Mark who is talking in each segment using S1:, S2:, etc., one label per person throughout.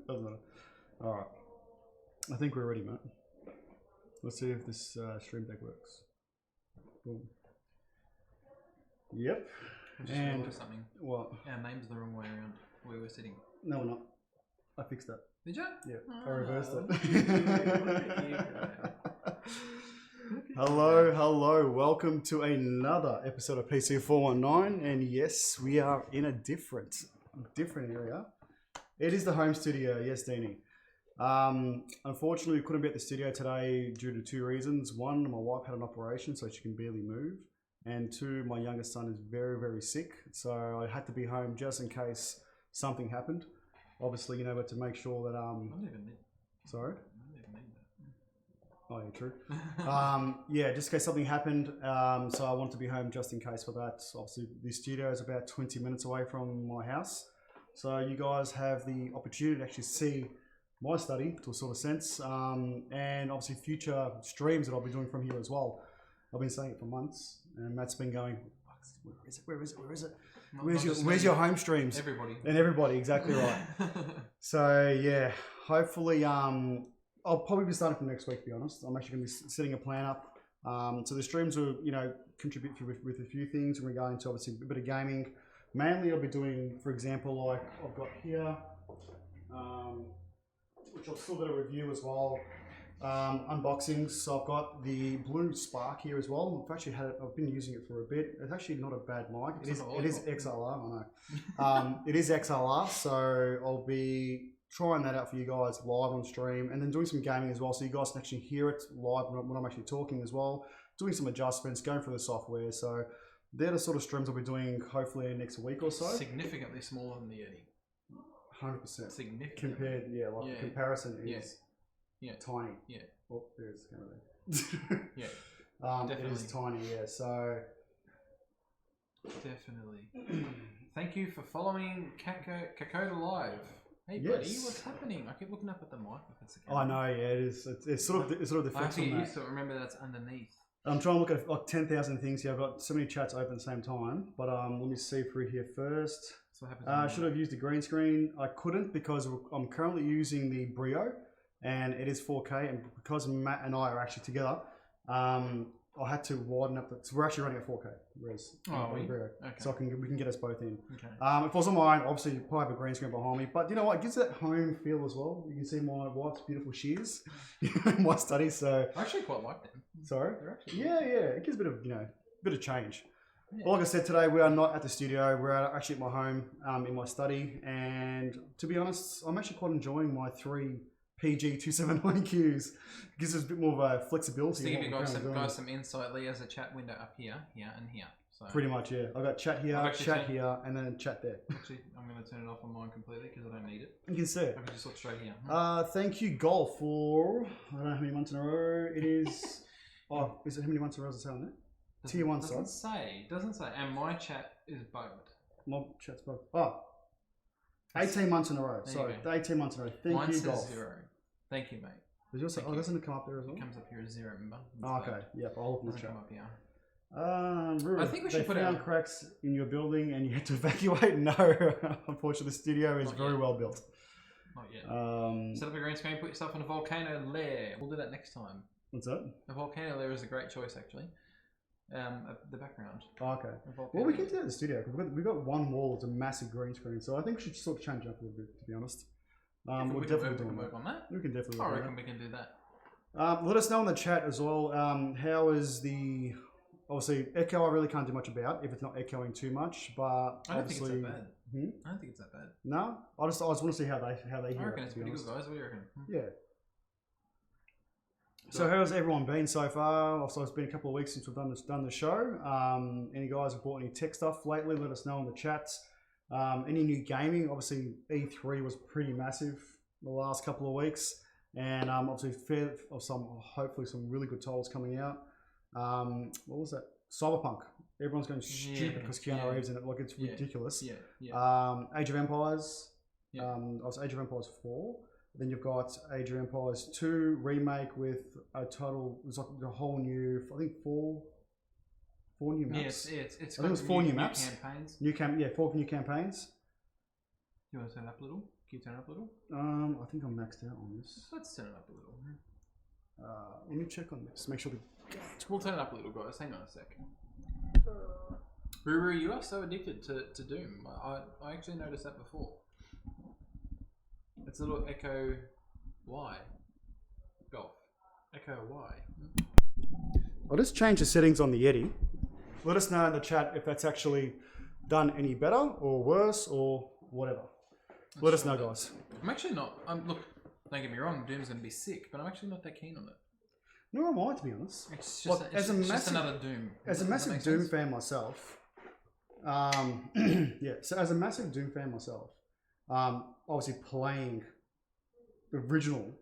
S1: Doesn't matter. All right. I think we're ready, mate. Let's see if this stream deck works. Boom. Yep.
S2: And something.
S1: What?
S2: Our name's the wrong way around where we're sitting.
S1: No, we're not. I fixed that.
S2: Did you?
S1: Yeah. I reversed it.
S2: Hello.
S1: Hello. Welcome to another episode of PC419. And yes, we are in a different area. It is the home studio. Yes, Deanie. Unfortunately, we couldn't be at the studio today due to two reasons. One, my wife had an operation, so she can barely move. And two, my youngest son is very, very sick. So I had to be home just in case something happened. Obviously, but to make sure that...
S2: I don't even need...
S1: Sorry?
S2: I don't even need that.
S1: Oh, yeah, true. Yeah, just in case something happened. So I wanted to be home just in case for that. Obviously, the studio is about 20 minutes away from my house. So you guys have the opportunity to actually see my study to a sort of sense. And obviously future streams that I'll be doing from here as well. I've been saying it for months. And Matt's been going, where is it? Where's your home streams? Everybody, exactly right. So yeah, hopefully, I'll probably be starting from next week, to be honest. I'm actually going to be setting a plan up. So the streams will, contribute with a few things in regard to obviously a bit of gaming. Mainly I'll be doing, for example, like I've got here, which I'll still do a review as well. Unboxings. So I've got the blue Spark here as well. I've actually I've been using it for a bit. It's actually not a bad mic. It is XLR. I know. It is XLR. So I'll be trying that out for you guys live on stream, and then doing some gaming as well, so you guys can actually hear it live when I'm actually talking as well. Doing some adjustments, going through the software. So they're the sort of streams I'll be doing hopefully in the next week or so.
S2: Significantly smaller than the Yeti.
S1: 100%.
S2: Significantly.
S1: Compared, the comparison is.
S2: Yeah.
S1: Tiny.
S2: Yeah.
S1: Oh, there's the camera there.
S2: Yeah. Definitely.
S1: It is tiny, yeah. So.
S2: Definitely. Thank you for following Kakoda Live. Hey, buddy, what's happening? I keep looking up at the mic.
S1: I know, yeah, it is. It's sort of the
S2: I have to get used to it. Remember, that's underneath.
S1: I'm trying to look at like 10,000 things here. I've got so many chats open at the same time. But let me see through here first.
S2: So what happens?
S1: Should have used a green screen. I couldn't because I'm currently using the Brio. And it is 4K, and because Matt and I are actually together, I had to widen up. So we're actually running at 4K, whereas
S2: okay.
S1: So we can get us both in.
S2: Okay.
S1: If I was on mine, obviously you probably have a green screen behind me, but you know what? It gives that home feel as well. You can see my wife's beautiful shears in my study. So
S2: I actually quite like them.
S1: Sorry. Yeah. It gives a bit of bit of change.
S2: Yeah.
S1: Well, like I said, today we are not at the studio. We're actually at my home, in my study, and to be honest, I'm actually quite enjoying my 3 PG279Qs. Gives us a bit more of a flexibility.
S2: So give you guys some insight. Lee has a chat window up here, and here. So
S1: pretty much, yeah. I've got chat here, here, and then chat there.
S2: Actually, I'm going to turn it off on mine completely because I don't need it.
S1: You can see it.
S2: I can just look straight here.
S1: Thank you, Golf, for I don't know how many months in a row it is. Is it how many months in a row does it say on there? Tier 1 side.
S2: Doesn't say. And my chat is bugged.
S1: My chat's bugged. 18 months in a row. Sorry, 18 months in a row. Thank you, Golf.
S2: 0. Thank you, mate.
S1: Does yours say, doesn't it come up there as well?
S2: It comes up here as 0, remember?
S1: Okay. Yep, I'll look in the chat.
S2: Come up here.
S1: Rude.
S2: I think we should put
S1: found cracks in your building and you had to evacuate. No, unfortunately, the studio is very well built.
S2: Not yet. Set up a green screen, put yourself in a volcano lair. We'll do that next time.
S1: What's that?
S2: A volcano lair is a great choice, actually. The background.
S1: Okay. Well, we can do that in the studio because we've got one wall that's a massive green screen, so I think we should sort of change it up a little bit, to be honest.
S2: We can work on that.
S1: We can definitely.
S2: I reckon we can do that.
S1: Let us know in the chat as well. How is the obviously echo? I really can't do much about if it's not echoing too much, but
S2: I don't think it's that bad.
S1: I
S2: don't think it's that bad.
S1: No, I just want to see how they hear it.
S2: I reckon it's pretty good, guys. What do you reckon?
S1: Yeah. So how's everyone been so far? Also, it's been a couple of weeks since we've done the show. Any guys have bought any tech stuff lately? Let us know in the chats. Any new gaming? Obviously, E3 was pretty massive the last couple of weeks, and obviously hopefully some really good titles coming out. What was that? Cyberpunk. Everyone's going stupid because Keanu Reeves in it. Like, it's ridiculous. Age of Empires. Age of Empires 4. Then you've got Age of Empires 2 remake with a total. It's like a whole new. I think four new maps.
S2: It's
S1: I think it was 4 new maps.
S2: Campaigns.
S1: 4 new campaigns.
S2: You want to turn it up a little? Can you turn it up a little?
S1: I think I'm maxed out on this.
S2: Let's turn it up a little.
S1: Let me check on this. Make sure the.
S2: We'll turn it up a little, guys. Hang on a sec. Ruru, you are so addicted to Doom. I actually noticed that before. It's a little Echo Y. Golf. Echo Y.
S1: I'll just change the settings on the Yeti. Let us know in the chat if that's actually done any better or worse or whatever. Let us know, guys.
S2: I'm actually not. Look, don't get me wrong. Doom's going to be sick, but I'm actually not that keen on it.
S1: Nor am I, to be honest.
S2: It's just, just another Doom.
S1: As a massive Doom fan myself, yeah. So as a massive Doom fan myself, obviously playing the original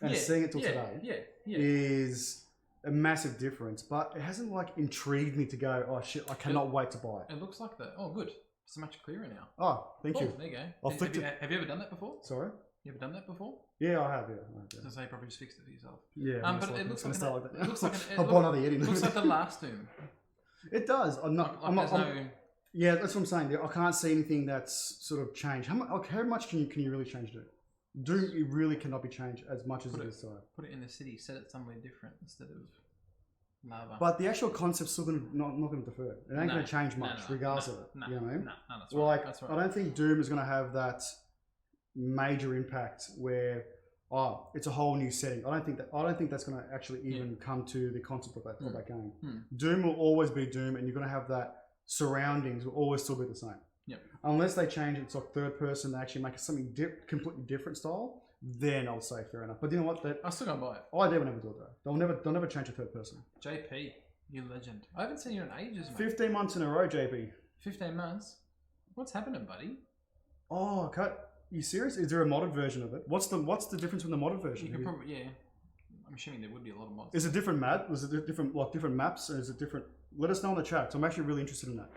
S1: and seeing it till today is a massive difference. But it hasn't like intrigued me to go, oh shit, I cannot wait to buy it.
S2: It looks like that. Oh, good. It's much clearer now.
S1: Oh, thank you.
S2: There you go. Have you ever done that before?
S1: Sorry.
S2: You ever done that before?
S1: Yeah, I have. Yeah.
S2: So you probably just fixed it for yourself.
S1: Yeah.
S2: But it looks like
S1: that.
S2: It looks like
S1: I'll buy another Yeti.
S2: It looks like the last Doom.
S1: It does. Yeah, that's what I'm saying. I can't see anything that's sort of changed. How much can you really change it? Doom, it really cannot be changed as much as it is. So
S2: put it in the city. Set it somewhere different instead of lava.
S1: But the actual concept's still not going to defer. It ain't going to change much, regardless of it. You know what I mean?
S2: No, that's right.
S1: That's right. I don't think Doom is going to have that major impact where it's a whole new setting. I don't think that's going to actually even come to the concept of that game. Doom will always be Doom, and you're going to have that surroundings will always still be the same.
S2: Yep.
S1: Unless they change it to like third person, they actually make it something completely different style, then I'll say fair enough. But you know what?
S2: I'm still gonna buy it.
S1: Oh, they will never do that. They'll never change a third person.
S2: JP, you legend. I haven't seen you in ages, mate.
S1: 15 months in a row, JP. 15
S2: months? What's happening, buddy?
S1: Oh, cut. You serious? Is there a modded version of it? What's the difference from the modded version?
S2: You could probably I'm assuming there would be a lot of mods.
S1: Is it different map? Was it different maps? Or is it different? Let us know in the chat. So I'm actually really interested in that.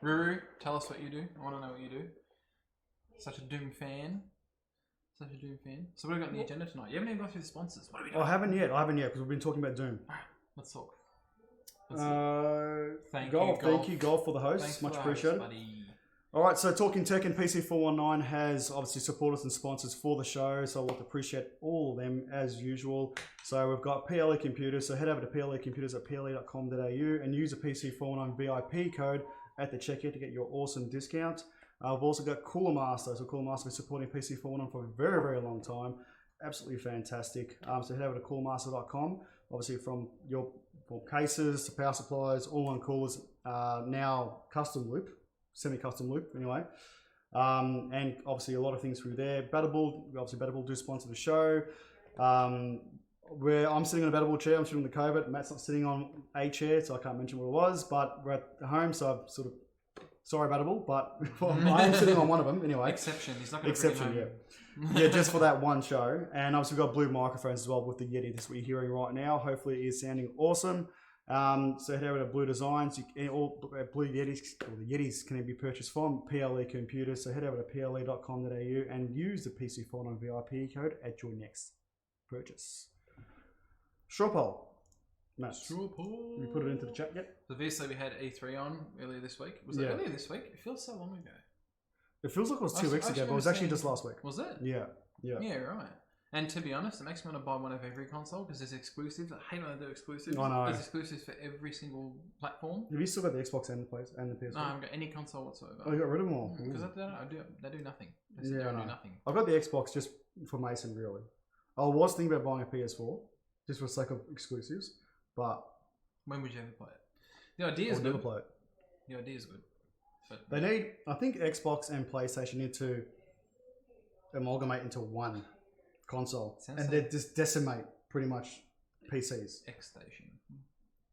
S2: Ruru, tell us what you do. I want to know what you do. Such a Doom fan. So what have we got on the agenda tonight? You haven't even gone through the sponsors. What are we doing?
S1: I haven't yet because we've been talking about Doom.
S2: Alright, let's talk.
S1: Thank you, Golf, for the host.
S2: Thanks
S1: much appreciated.
S2: Buddy.
S1: Alright, so Talking Tech and PC419 has obviously supporters and sponsors for the show, so I want to appreciate all of them as usual. So we've got PLE Computers, so head over to PLE Computers at ple.com.au and use the PC419 VIP code at the checkout to get your awesome discount. We've also got Cooler Master. So Cooler Master has been supporting PC419 for a very, very long time. Absolutely fantastic. So head over to coolermaster.com. Obviously from cases to power supplies, all-in coolers, now custom loop, semi-custom loop anyway. And obviously a lot of things through there. BattleBull do sponsor the show. Where I'm sitting on a BattleBull chair, I'm sitting on the COVID. Matt's not sitting on a chair, so I can't mention what it was, but we're at home, so I'm sort of sorry, BattleBull, but I am sitting on one of them anyway.
S2: Exception. He's not going to bring it home.
S1: Yeah, just for that one show. And obviously we've got blue microphones as well with the Yeti. This is what you're hearing right now. Hopefully it is sounding awesome. So head over to Blue Designs. All Blue Yetis, or the Yetis can be purchased from PLE Computers. So head over to ple.com.au and use the PC419 VIP code at your next purchase. Straw poll. Matt,
S2: Straw poll.
S1: We put it into the chat yet?
S2: Obviously we had E3 on earlier this week. Was it earlier this week? It feels so long ago.
S1: It feels like it was 2 weeks ago, but it was actually just last week.
S2: Was it?
S1: Yeah.
S2: Yeah, right. And to be honest, it makes me want to buy one of every console because there's exclusives. I hate when they do exclusives.
S1: I know.
S2: There's exclusives for every single platform.
S1: Have you still got the Xbox and the PS4?
S2: No, I haven't got any console whatsoever.
S1: Oh, you got rid of them all?
S2: Because they do nothing. They do nothing.
S1: I've got the Xbox just for Mason, really. I was thinking about buying a PS4 just for the sake of exclusives, but...
S2: When would you ever play it? The idea is good.
S1: Never play it.
S2: The idea is good. But
S1: they need... I think Xbox and PlayStation need to amalgamate into one console. And they just decimate pretty much PCs.
S2: X-Station.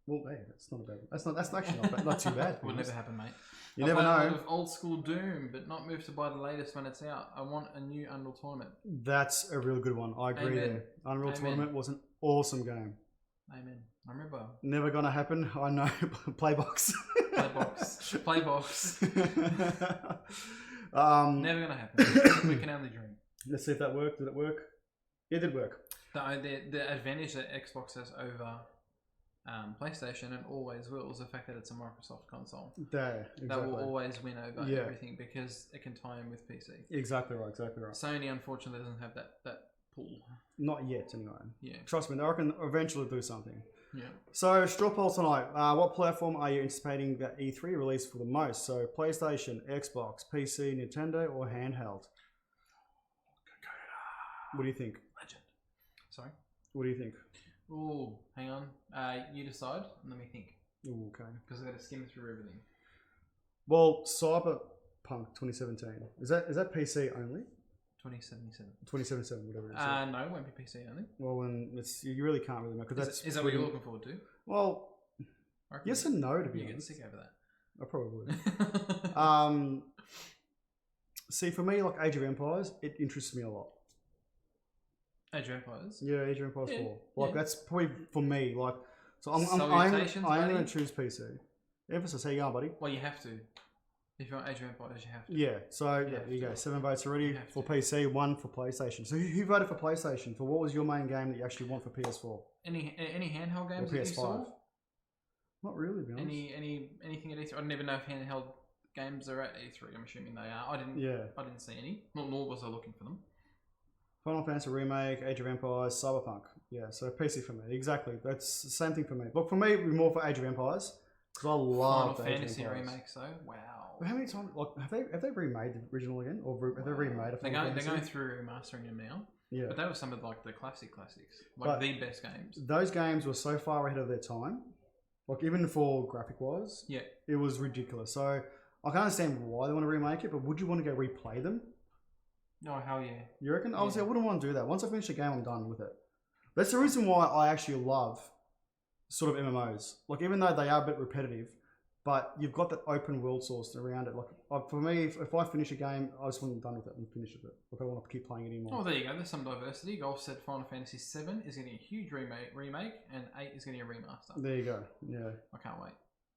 S1: Well, hey, that's not bad. That's actually not bad. Not too bad.
S2: Would never happen, mate.
S1: You never know.
S2: I love old school Doom, but not move to buy the latest when it's out. I want a new Unreal Tournament.
S1: That's a really good one. I agree there. Unreal Tournament was an awesome game.
S2: Amen. I remember.
S1: Never gonna happen. I know. Playbox.
S2: Playbox. Never gonna happen. We can only dream.
S1: Let's see if that worked. Did it work? It did work.
S2: The advantage that Xbox has over PlayStation and always will is the fact that it's a Microsoft console.
S1: There, exactly.
S2: That will always win over
S1: Yeah.
S2: everything because it can tie in with PC.
S1: Exactly right, exactly right.
S2: Sony unfortunately doesn't have that pull.
S1: Not yet, anyway.
S2: Yeah.
S1: Trust me, I can eventually do something.
S2: Yeah.
S1: So, straw poll tonight. What platform are you anticipating that E3 release for the most? So, PlayStation, Xbox, PC, Nintendo, or handheld? What do you think?
S2: Legend. Sorry?
S1: What do you think?
S2: Ooh, hang on. You decide. Let me think.
S1: Ooh, okay.
S2: Because I've got to skim through everything.
S1: Well, Cyberpunk 2017. Is that PC only?
S2: 2077.
S1: 2077, whatever it is.
S2: No, it won't be PC only.
S1: Well, then you really can't really know because
S2: Is that what you're looking forward to?
S1: Well, yes and no, to be
S2: honest. You get
S1: honest.
S2: sick over that.
S1: I probably would. See, for me, like Age of Empires, it interests me a lot.
S2: Age of Empires?
S1: Yeah, Age of Empires
S2: Yeah,
S1: 4. Like,
S2: yeah.
S1: that's probably for me. Like, so I'm
S2: Salutations,
S1: going
S2: buddy.
S1: to choose PC. Emphasis, how you going, buddy?
S2: Well, you have to. If you want Age of Empires, you have to.
S1: Yeah, so
S2: You
S1: yeah,
S2: have
S1: there you
S2: to.
S1: go. 7 votes already
S2: You have
S1: for
S2: to.
S1: PC, 1 for PlayStation. So who voted for PlayStation? For what was your main game that you actually want for PS4?
S2: Any handheld
S1: Or
S2: games that you
S1: PS5?
S2: saw?
S1: Not really, to be honest.
S2: Anything at E3? I don't even know if handheld games are at E3. I'm assuming they are. I didn't see any. Nor was I looking for them.
S1: Final Fantasy Remake, Age of Empires, Cyberpunk. Yeah, so PC for me. Exactly. That's the same thing for me. But for me, it'd be more for Age of Empires. Because I love
S2: Final
S1: the Age of
S2: Fantasy
S1: Empires.
S2: remakes, though. Wow.
S1: But how many times? Like, have they remade the original again, or have they remade a
S2: They're
S1: Final
S2: going
S1: Fantasy?
S2: through remastering them now.
S1: Yeah,
S2: But that was some of like the classics, like
S1: But-
S2: the best games.
S1: those games were so far ahead of their time. Like even for graphic wise,
S2: Yeah.
S1: it was ridiculous. So I can understand why they want to remake it, but would you want to go replay them?
S2: Oh hell yeah.
S1: You reckon? Obviously,
S2: Yeah.
S1: I wouldn't want to do that. Once I finish the game, I'm done with it. That's the reason why I actually love sort of MMOs. Like even though they are a bit repetitive, but you've got that open world source around it. Like for me, if I finish a game, I just want to be done with it and finish with it. Like I don't want to keep playing it anymore.
S2: Oh, there you go. There's some diversity. Golf said Final Fantasy 7 is getting a huge remake, and 8 is getting a remaster.
S1: There you go. Yeah.
S2: I can't wait.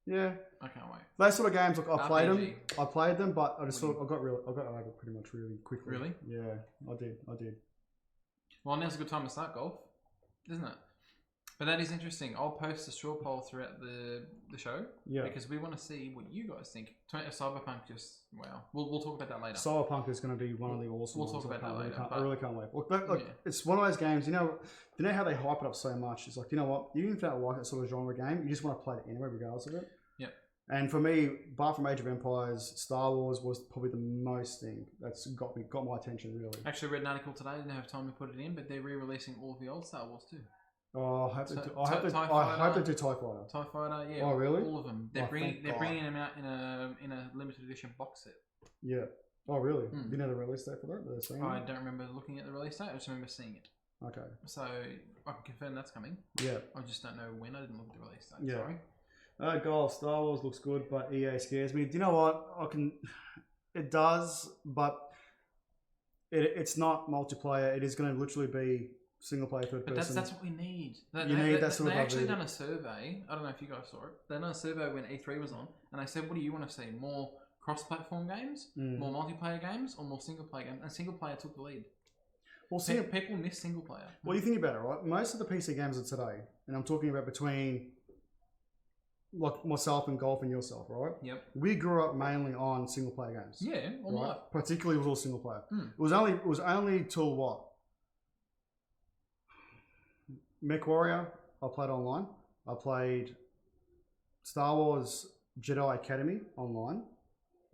S1: Yeah.
S2: I can't wait.
S1: Those sort of games, like I played them.
S2: RPG.
S1: I played them, but I just sort of, I got over it pretty much really quickly.
S2: Really?
S1: Yeah, I did.
S2: Well, now's a good time to start golf, isn't it? But that is interesting. I'll post a straw poll throughout the show.
S1: Yeah.
S2: Because we want to see what you guys think. Cyberpunk just wow. We'll talk about that later.
S1: Cyberpunk is going to be one of the awesome
S2: We'll
S1: ones.
S2: talk about that later,
S1: I really can't wait. Look,
S2: Yeah.
S1: it's one of those games. You know how they hype it up so much. It's like, you know what? Even if you don't like that sort of genre game, you just want to play it anyway, regardless of it.
S2: Yep.
S1: And for me, apart from Age of Empires, Star Wars was probably the most thing that's got my attention really.
S2: Actually, I read an article today. I didn't have time to put it in, but they're re-releasing all of the old Star Wars too.
S1: Oh, I hope they do. I
S2: TIE
S1: hope they
S2: Fighter.
S1: do TIE Fighter.
S2: TIE Fighter, yeah.
S1: Oh, really?
S2: All of them. They're
S1: Oh,
S2: bringing
S1: thank
S2: them out in a limited edition box set.
S1: Yeah. Oh, really?
S2: Hmm.
S1: Do you know the release date for that? They're saying
S2: I
S1: that?
S2: don't remember looking at the release date. I just remember seeing it.
S1: Okay.
S2: So I can confirm that's coming.
S1: Yeah.
S2: I just don't know when. I didn't look at the release date.
S1: Yeah.
S2: Sorry.
S1: Golf, Star Wars looks good, but EA scares me. Do you know what? It does, but it's not multiplayer. It is going to literally be single player, third
S2: But
S1: person.
S2: that's what we need.
S1: You need that sort of
S2: They actually
S1: RPG.
S2: done a survey. I don't know if you guys saw it. They done a survey when E3 was on, and they said, "What do you want to see? More cross-platform games, more multiplayer games, or more single-player games?" And single-player took the lead.
S1: Well,
S2: People miss single-player.
S1: Well, you think about it, right? Most of the PC games of today, and I'm talking about between like myself and Golf and yourself, right?
S2: Yep.
S1: We grew up mainly on single player games.
S2: Yeah, all my
S1: Right?
S2: life.
S1: Particularly, it was all single player.
S2: Hmm.
S1: It was only till what? Mech Warrior, I played online. I played Star Wars Jedi Academy online.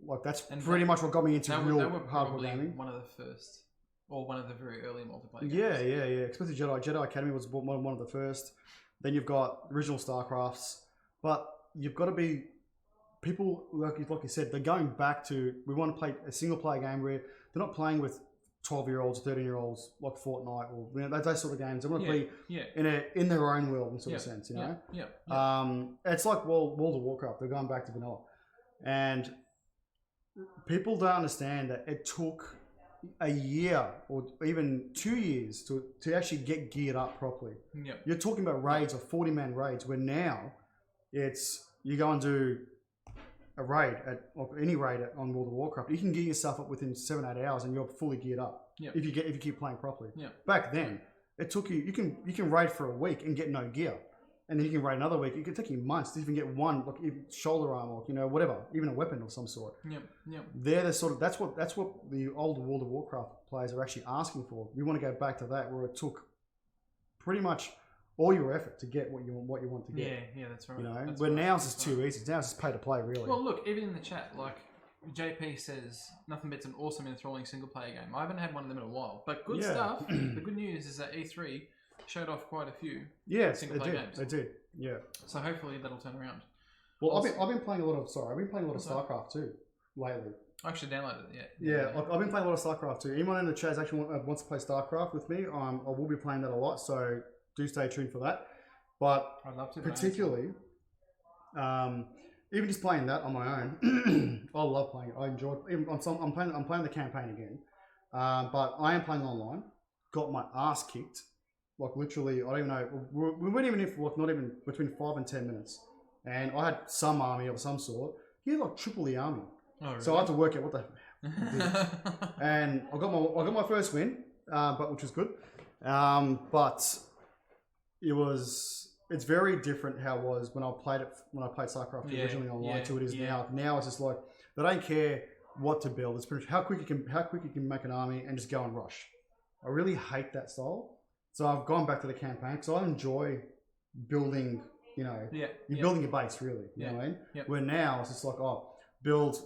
S1: Like that's
S2: And
S1: pretty much what got me into
S2: They
S1: real
S2: were
S1: hardcore
S2: probably
S1: gaming.
S2: one of the first, or one of the very early multiplayer games.
S1: Yeah. Especially Jedi Academy was one of the first. Then you've got original StarCrafts, but you've got to be people like you said. They're going back to we want to play a single player game where they're not playing with 12-year-olds, 13-year-olds like Fortnite or those sort of games. They want to play in their own world in sort of sense, you know.
S2: Yeah.
S1: It's like World of Warcraft. They're going back to vanilla, and people don't understand that it took a year or even 2 years to actually get geared up properly.
S2: Yeah.
S1: You're talking about raids or 40-man raids, where now it's you go and do a raid or any raid on World of Warcraft. You can gear yourself up within 7-8 hours, and you're fully geared up.
S2: Yeah.
S1: If you keep playing properly.
S2: Yeah.
S1: Back then, it took you can raid for a week and get no gear, and then you can raid another week. It could take you months to even get one, like even shoulder armor, or, you know, whatever, even a weapon of some sort.
S2: Yep. Yep.
S1: They're the sort of that's what the older World of Warcraft players are actually asking for. We want to go back to that where it took pretty much all your effort to get what you want to get.
S2: Yeah, that's right.
S1: You know,
S2: that's
S1: but
S2: right.
S1: now it's just too easy. Now it's just pay to play, really.
S2: Well, look, even in the chat, like JP says, nothing beats an awesome enthralling single player game. I haven't had one of them in a while, but good stuff. The good news is that E3 showed off quite a few single player games.
S1: They did. Yeah.
S2: So hopefully that'll turn around.
S1: Well, I've been playing a lot of StarCraft too lately.
S2: I actually downloaded it.
S1: Yeah, I've been playing a lot of StarCraft too. Anyone in the chat actually wants to play StarCraft with me, I will be playing that a lot. So do stay tuned for that. But
S2: I'd love to.
S1: Particularly, even just playing that on my own, I love playing it. I enjoy it. I'm playing the campaign again, but I am playing online. Got my ass kicked, like literally. I don't even know. We weren't even in for like not even between 5 and 10 minutes, and I had some army of some sort. He had like triple the army.
S2: Oh, really?
S1: So I had to work out what the and I got my first win, but which was good. But it's very different how it was when I played StarCraft originally online to it is now. Now it's just like they don't care what to build. It's pretty, how quick you can make an army and just go and rush. I really hate that style. So I've gone back to the campaign because I enjoy building. You know, you're building your base really. You know what I mean?
S2: Yep.
S1: Where now it's just like build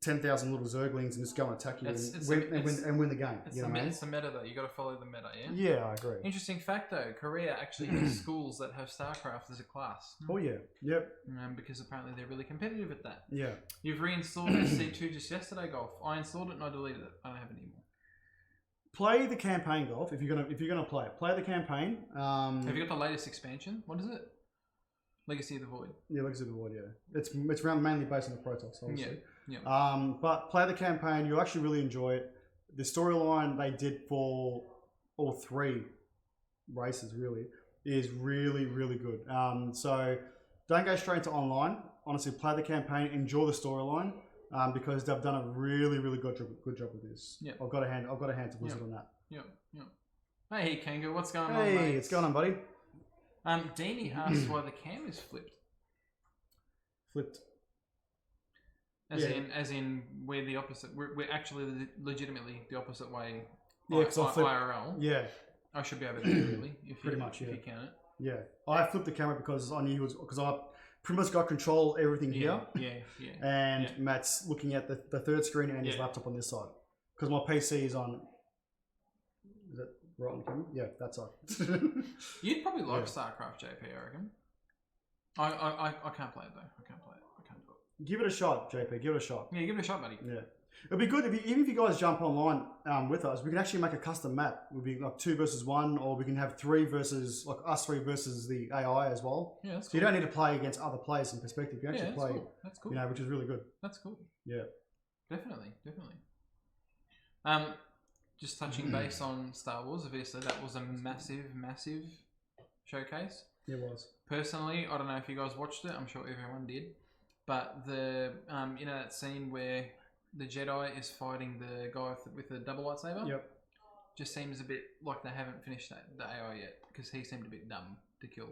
S1: 10,000 little Zerglings and just go and attack you and win the game.
S2: It's
S1: you know
S2: the,
S1: what I mean?
S2: it's the meta though. You got to follow the meta. Yeah.
S1: Yeah, I agree.
S2: Interesting fact though, Korea actually has schools that have StarCraft as a class.
S1: Oh yeah, yep.
S2: Because apparently they're really competitive at that.
S1: Yeah.
S2: You've reinstalled SC2 just yesterday, Golf. I installed it and I deleted it. I don't have it anymore.
S1: Play the campaign, Golf. If you're gonna play it, play the campaign.
S2: Have you got the latest expansion? What is it? Legacy of the Void. Yeah,
S1: Legacy of the Void. Yeah, it's mainly based on the Protoss, obviously.
S2: Yeah.
S1: But play the campaign. You'll actually really enjoy it. The storyline they did for all three races really is really good. So don't go straight into online. Honestly, play the campaign. Enjoy the storyline. Because they've done a really good job with this. Yeah, I've got a hand to Blizzard on that.
S2: Yeah. Hey Kango, what's going on,
S1: mate?
S2: Hey,
S1: what's going on, buddy?
S2: Deanie asks why the cam is flipped. As in we're the opposite. We're actually legitimately the opposite way.
S1: Yeah, because I flipped
S2: IRL.
S1: Yeah,
S2: I should be able to do really. If
S1: pretty
S2: you,
S1: much.
S2: If
S1: Yeah.
S2: you count it.
S1: Yeah, I flipped the camera because I knew he was I pretty much got control of everything here.
S2: Yeah.
S1: And Matt's looking at the third screen and his laptop on this side because my PC is on. Is that right on the camera? Yeah, that side.
S2: You'd probably like StarCraft, JP. I reckon. I can't play it though. I can't play it. I can't do it.
S1: Give it a shot, JP. Give it a shot.
S2: Yeah, give it a shot, buddy.
S1: Yeah. It'd be good even if you guys jump online with us. We can actually make a custom map. It would be like 2 versus 1, or we can have 3 versus like us 3 versus the AI as well.
S2: Yeah, that's
S1: so
S2: cool.
S1: you don't need to play against other players in perspective. You actually play.
S2: Cool. That's cool.
S1: You know, which is really good.
S2: That's cool.
S1: Yeah.
S2: Definitely. Just touching base on Star Wars. Obviously, that was a massive showcase.
S1: It was.
S2: Personally, I don't know if you guys watched it. I'm sure everyone did. But the that scene where the Jedi is fighting the guy with the double lightsaber.
S1: Yep.
S2: Just seems a bit like they haven't finished the AI yet because he seemed a bit dumb to kill.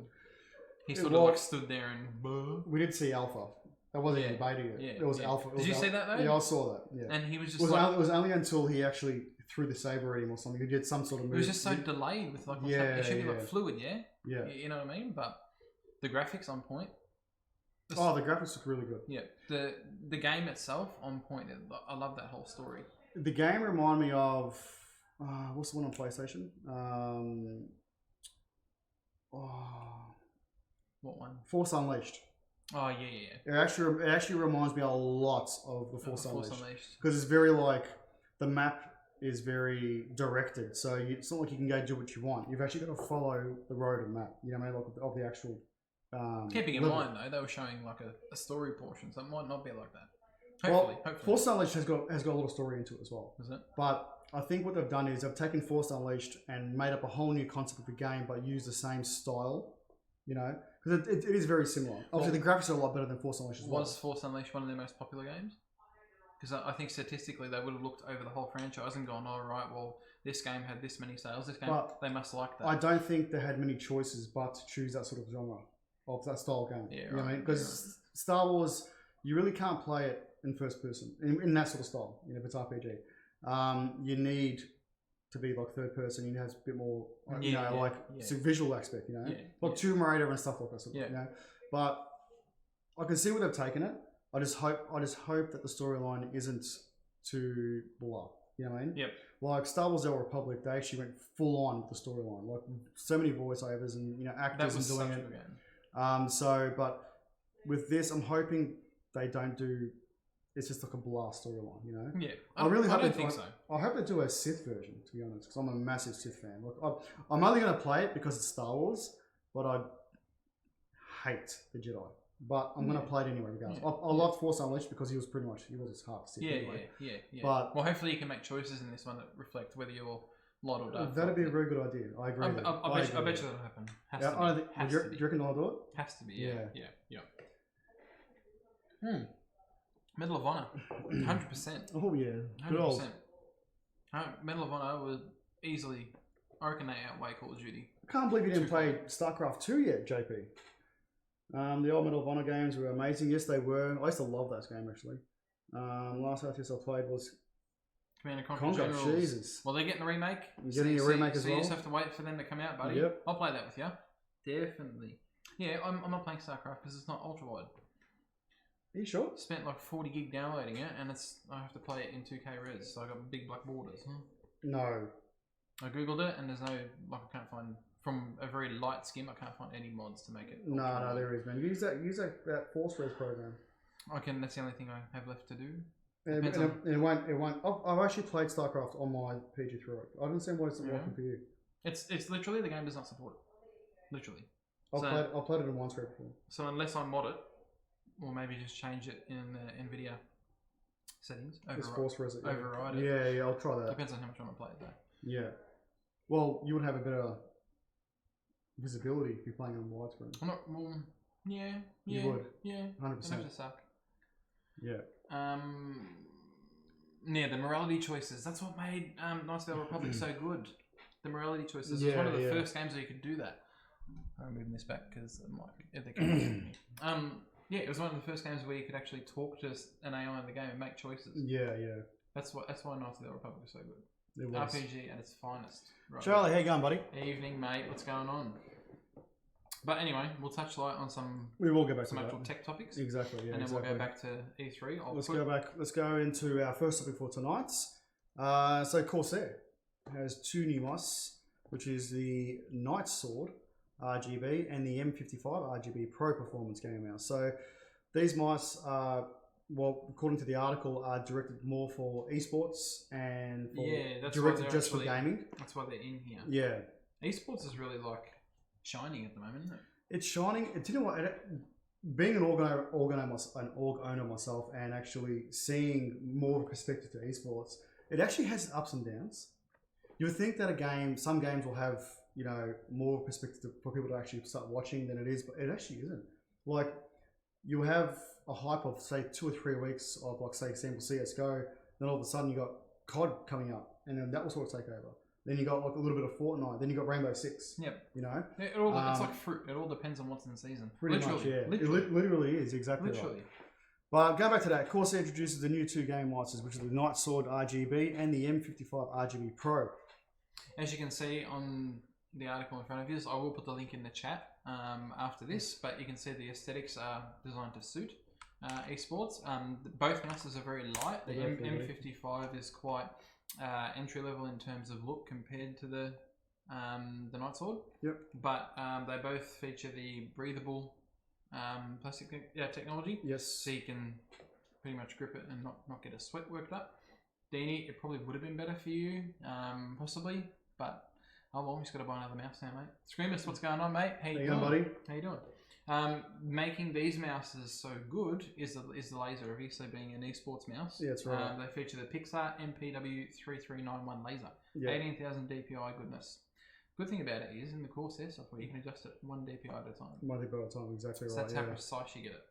S2: He sort of like stood there and.
S1: We did see Alpha. That wasn't even beta yet. Yeah, it was Alpha.
S2: Did you see that though?
S1: Yeah, I saw that. Yeah.
S2: And he was just
S1: it was only until he actually threw the saber at him or something. He did some sort of move.
S2: It was just so delayed with like what's happening. It should be like fluid, yeah. You know what I mean? But the graphics on point.
S1: The graphics look really good.
S2: Yeah, the game itself on point. I love that whole story.
S1: The game reminded me of what's the one on PlayStation?
S2: What one? Force
S1: Unleashed.
S2: Oh yeah.
S1: It actually reminds me a lot of the Force Unleashed because it's very like the map is very directed, so it's not like you can go do what you want. You've actually got to follow the road and map. You know what I mean? Like of the actual.
S2: Keeping in mind though, they were showing like a story portion, so it might not be like that. Hopefully.
S1: Force Unleashed has got a lot of story into it as well.
S2: Is it?
S1: But I think what they've done is they've taken Force Unleashed and made up a whole new concept of the game, but used the same style. You know, because it is very similar. Obviously, the graphics are a lot better than Force Unleashed as well.
S2: Was Force Unleashed one of their most popular games? Because I think statistically they would have looked over the whole franchise and gone, "All right, well, this game had this many sales. This game,
S1: But
S2: they must like that.
S1: I don't think they had many choices but to choose that sort of genre of that style game.
S2: Yeah,
S1: You know what I
S2: right,
S1: mean? Because Star Wars, you really can't play it in first person in that sort of style. You know, if it's RPG, you need to be like third person. You have a bit more, it's a visual aspect. You know, like Tomb Raider and stuff like that. Sort of, you know, but I can see where they've taken it. I just hope that the storyline isn't too blah. You know what I mean?
S2: Yep.
S1: Like Star Wars: The Old Republic, they actually went full on with the storyline. Like so many voiceovers and actors and doing it. But with this, I'm hoping they don't do. It's just like a blast storyline, you know.
S2: Yeah.
S1: I really hope
S2: I don't think so.
S1: I hope they do a Sith version, to be honest, because I'm a massive Sith fan. Like I'm only going to play it because it's Star Wars, but I hate the Jedi. But I'm going to play it anyway, regardless. I love Force Unleashed because he was just half Sith.
S2: Yeah.
S1: But
S2: well, hopefully you can make choices in this one that reflect whether you're light or dark.
S1: That'd be a very good idea. I agree.
S2: I bet you that'll happen.
S1: Do you reckon they'll do it?
S2: Has to be. Yeah. Medal of Honor, 100%.
S1: Oh yeah,
S2: 100%. Medal of Honor was easily, I reckon they outweigh Call of Duty.
S1: I can't believe you didn't play StarCraft 2 yet, JP. The old Medal of Honor games were amazing. Yes, they were. I used to love that game actually. Last RTS I played was
S2: Command & Conquer Generals.
S1: Jesus.
S2: Well, they're getting the remake.
S1: You're getting a remake as well.
S2: So you just have to wait for them to come out, buddy.
S1: Yep.
S2: I'll play that with you. Definitely. Yeah, I'm not playing StarCraft because it's not ultra wide.
S1: Are you sure?
S2: Spent like 40 gig downloading it, and I have to play it in 2K res, so I got big black borders.
S1: No.
S2: I googled it, and there's no I can't find from a very light skim. I can't find any mods to make it.
S1: No, there is, man. Use that Force Res program.
S2: That's the only thing I have left to do.
S1: And it won't. I've actually played StarCraft on my PG3. I don't understand why it's not working for you.
S2: It's literally the game does not support it. Literally.
S1: I've played it in one script before.
S2: So unless I mod it, or maybe just change it in the NVIDIA settings. Override it.
S1: Yeah, I'll try that.
S2: Depends on how much I want to play it though.
S1: Yeah. Well, you would have a better visibility if you're playing on widescreen.
S2: Yeah.
S1: You would.
S2: Yeah.
S1: 100%.
S2: Don't suck.
S1: Yeah.
S2: The morality choices. That's what made Knights of the Old Republic so good. The morality choices. It was one of the first games where you could do that. I'm moving this back because the camera's it was one of the first games where you could actually talk to an AI in the game and make choices. Yeah. That's why Knights of the Republic was so good.
S1: It was.
S2: RPG at its finest. Right.
S1: Charlie, how you going, buddy?
S2: Evening, mate. What's going on? But anyway, we'll touch light on some.
S1: We will go back to
S2: actual tech topics.
S1: Exactly. Yeah.
S2: And then we'll go back to E3.
S1: Go back. Let's go into our first topic for tonight. So Corsair has two new mice, which is the Night Sword RGB and the M55 RGB Pro Performance Gaming Mouse. So these mice are, according to the article, are directed more for esports and directed just for gaming.
S2: That's why they're in here.
S1: Yeah.
S2: Esports is really like shining at the moment, isn't it?
S1: It's shining. Do you know what? Being an org owner myself and actually seeing more of a perspective to esports, it actually has ups and downs. You would think that some games will have more perspective for people to actually start watching than it is, but it actually isn't. Like, you have a hype of say 2 or 3 weeks of like say example CS:GO, then all of a sudden you got COD coming up, and then that will sort of take over. Then you got like a little bit of Fortnite, then you got Rainbow Six.
S2: Yep.
S1: It's
S2: like fruit. It all depends on what's in the season.
S1: Pretty much, yeah. It literally is exactly right. But going back to that, Corsair introduces the new 2 game mices, which are the Night Sword RGB and the M55 RGB Pro.
S2: As you can see on the article in front of you, I will put the link in the chat after this, but you can see the aesthetics are designed to suit esports. Both mouses are very light. The M55 is quite entry level in terms of look compared to the Night Sword.
S1: Yep.
S2: But they both feature the breathable plastic technology.
S1: Yes.
S2: So you can pretty much grip it and not get a sweat worked up. Deanie, it probably would have been better for you, possibly, but oh well, we just got to buy another mouse now, mate. Screamus, what's going on, mate? How you doing,
S1: buddy?
S2: How you doing? Making these mouses so good is the laser, obviously being an esports mouse.
S1: Yeah, that's right.
S2: They feature the Pixar MPW3391 laser, 18,000 DPI goodness. Good thing about it is in the Corsair software you can adjust it 1 DPI at a time.
S1: 1 DPI at a time, exactly right.
S2: That's how precise you get it.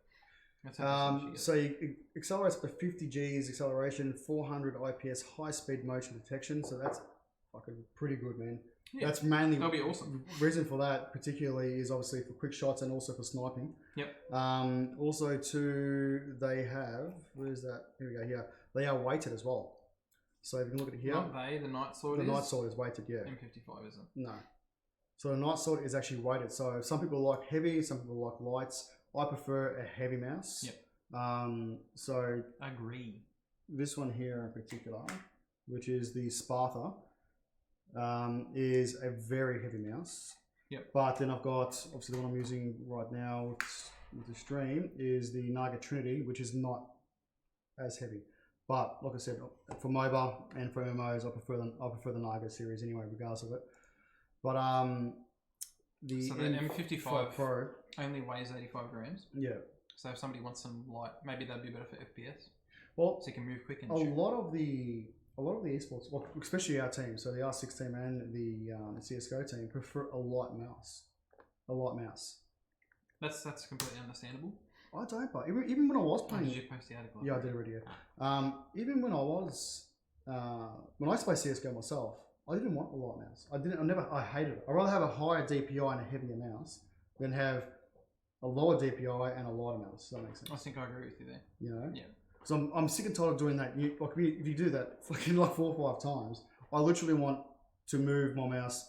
S1: So it accelerates up to 50 Gs acceleration, 400 IPS high speed motion detection. So that's fucking pretty good, man.
S2: Yeah,
S1: That's mainly
S2: that'll be awesome.
S1: Reason for that particularly is obviously for quick shots and also for sniping.
S2: Yep.
S1: Also too, they have, where's that? Here we go. Here they are weighted as well. So if you can look at it here,
S2: Not they, the Night Sword.
S1: The Night Sword is weighted. Yeah.
S2: M55 isn't.
S1: No. So the Night Sword is actually weighted. So some people like heavy, some people like lights. I prefer a heavy mouse.
S2: Yep.
S1: So
S2: agree.
S1: This one here in particular, which is the Sparta, is a very heavy mouse.
S2: Yep.
S1: But then I've got, obviously the one I'm using right now with the stream is the Naga Trinity, which is not as heavy. But like I said, for MOBA and for MMOs, I prefer the Naga series anyway, regardless of it. But the
S2: M55
S1: Pro
S2: only weighs 85 grams.
S1: Yeah.
S2: So if somebody wants some light, maybe that'd be better for FPS.
S1: Well,
S2: so you can move quick and
S1: a lot of the esports, well, especially our team, so the R6 team and the CS:GO team prefer a light mouse. A light mouse.
S2: That's completely understandable.
S1: I don't, but even when I was playing,
S2: did you post the article?
S1: Yeah, I did already. Yeah. Even when I was when I used to play CS:GO myself, I didn't want a light mouse. I hated it. I'd rather have a higher DPI and a heavier mouse than have a lower DPI and a lighter mouse. Does that make sense?
S2: I think I agree with you there.
S1: You know?
S2: Yeah.
S1: So I'm sick and tired of doing that. If you do that fucking like 4 or 5 times, I literally want to move my mouse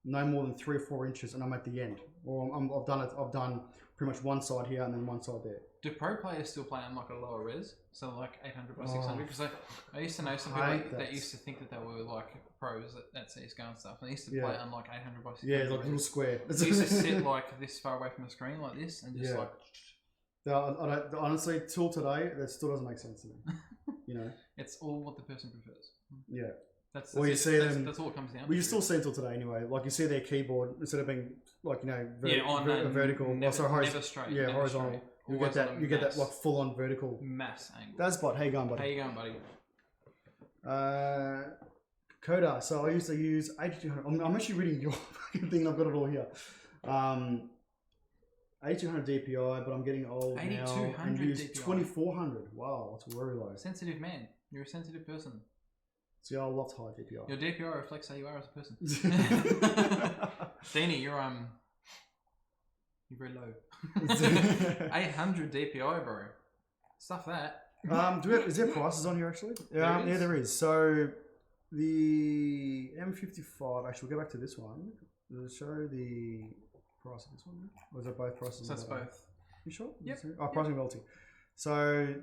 S1: no more than 3 or 4 inches, and I'm at the end. Or I've done pretty much one side here and then one side there.
S2: Do pro players still play on like a lower res, so like 800 by 600? Because I used to know some people that used to think that they were like pros at CS:GO and stuff. And they used to play on like 800 by 600.
S1: Yeah, like a little square.
S2: They used to sit like this far away from the screen, like this, and just like.
S1: Honestly, till today, that still doesn't make sense to me. You know,
S2: it's all what the person prefers.
S1: Yeah.
S2: That's
S1: well, you see them.
S2: That's all it comes down to.
S1: Well, you still see it till today anyway. Like you see their keyboard instead of being like vertical.
S2: Never,
S1: never
S2: straight.
S1: Yeah, horizontal.
S2: Straight.
S1: You get that like full on vertical
S2: mass angle.
S1: That's Bot. How you going, buddy?
S2: How you going, buddy?
S1: Coda. So I used to use 8200. I'm actually reading your fucking thing. I've got it all here. 8200 DPI, but I'm getting old now and use 2400. Wow, that's very low.
S2: Sensitive man. You're a sensitive person.
S1: See, I love high DPI.
S2: Your DPI reflects how you are as a person. Dini, you're very low. 800 DPI, bro. Stuff that.
S1: Is there prices on here actually? Yeah, there is. So the M55. Actually, we'll go back to this one. Does it show the price of this one? Or is it both prices?
S2: So that's both.
S1: You sure?
S2: Yep.
S1: Pricing royalty. So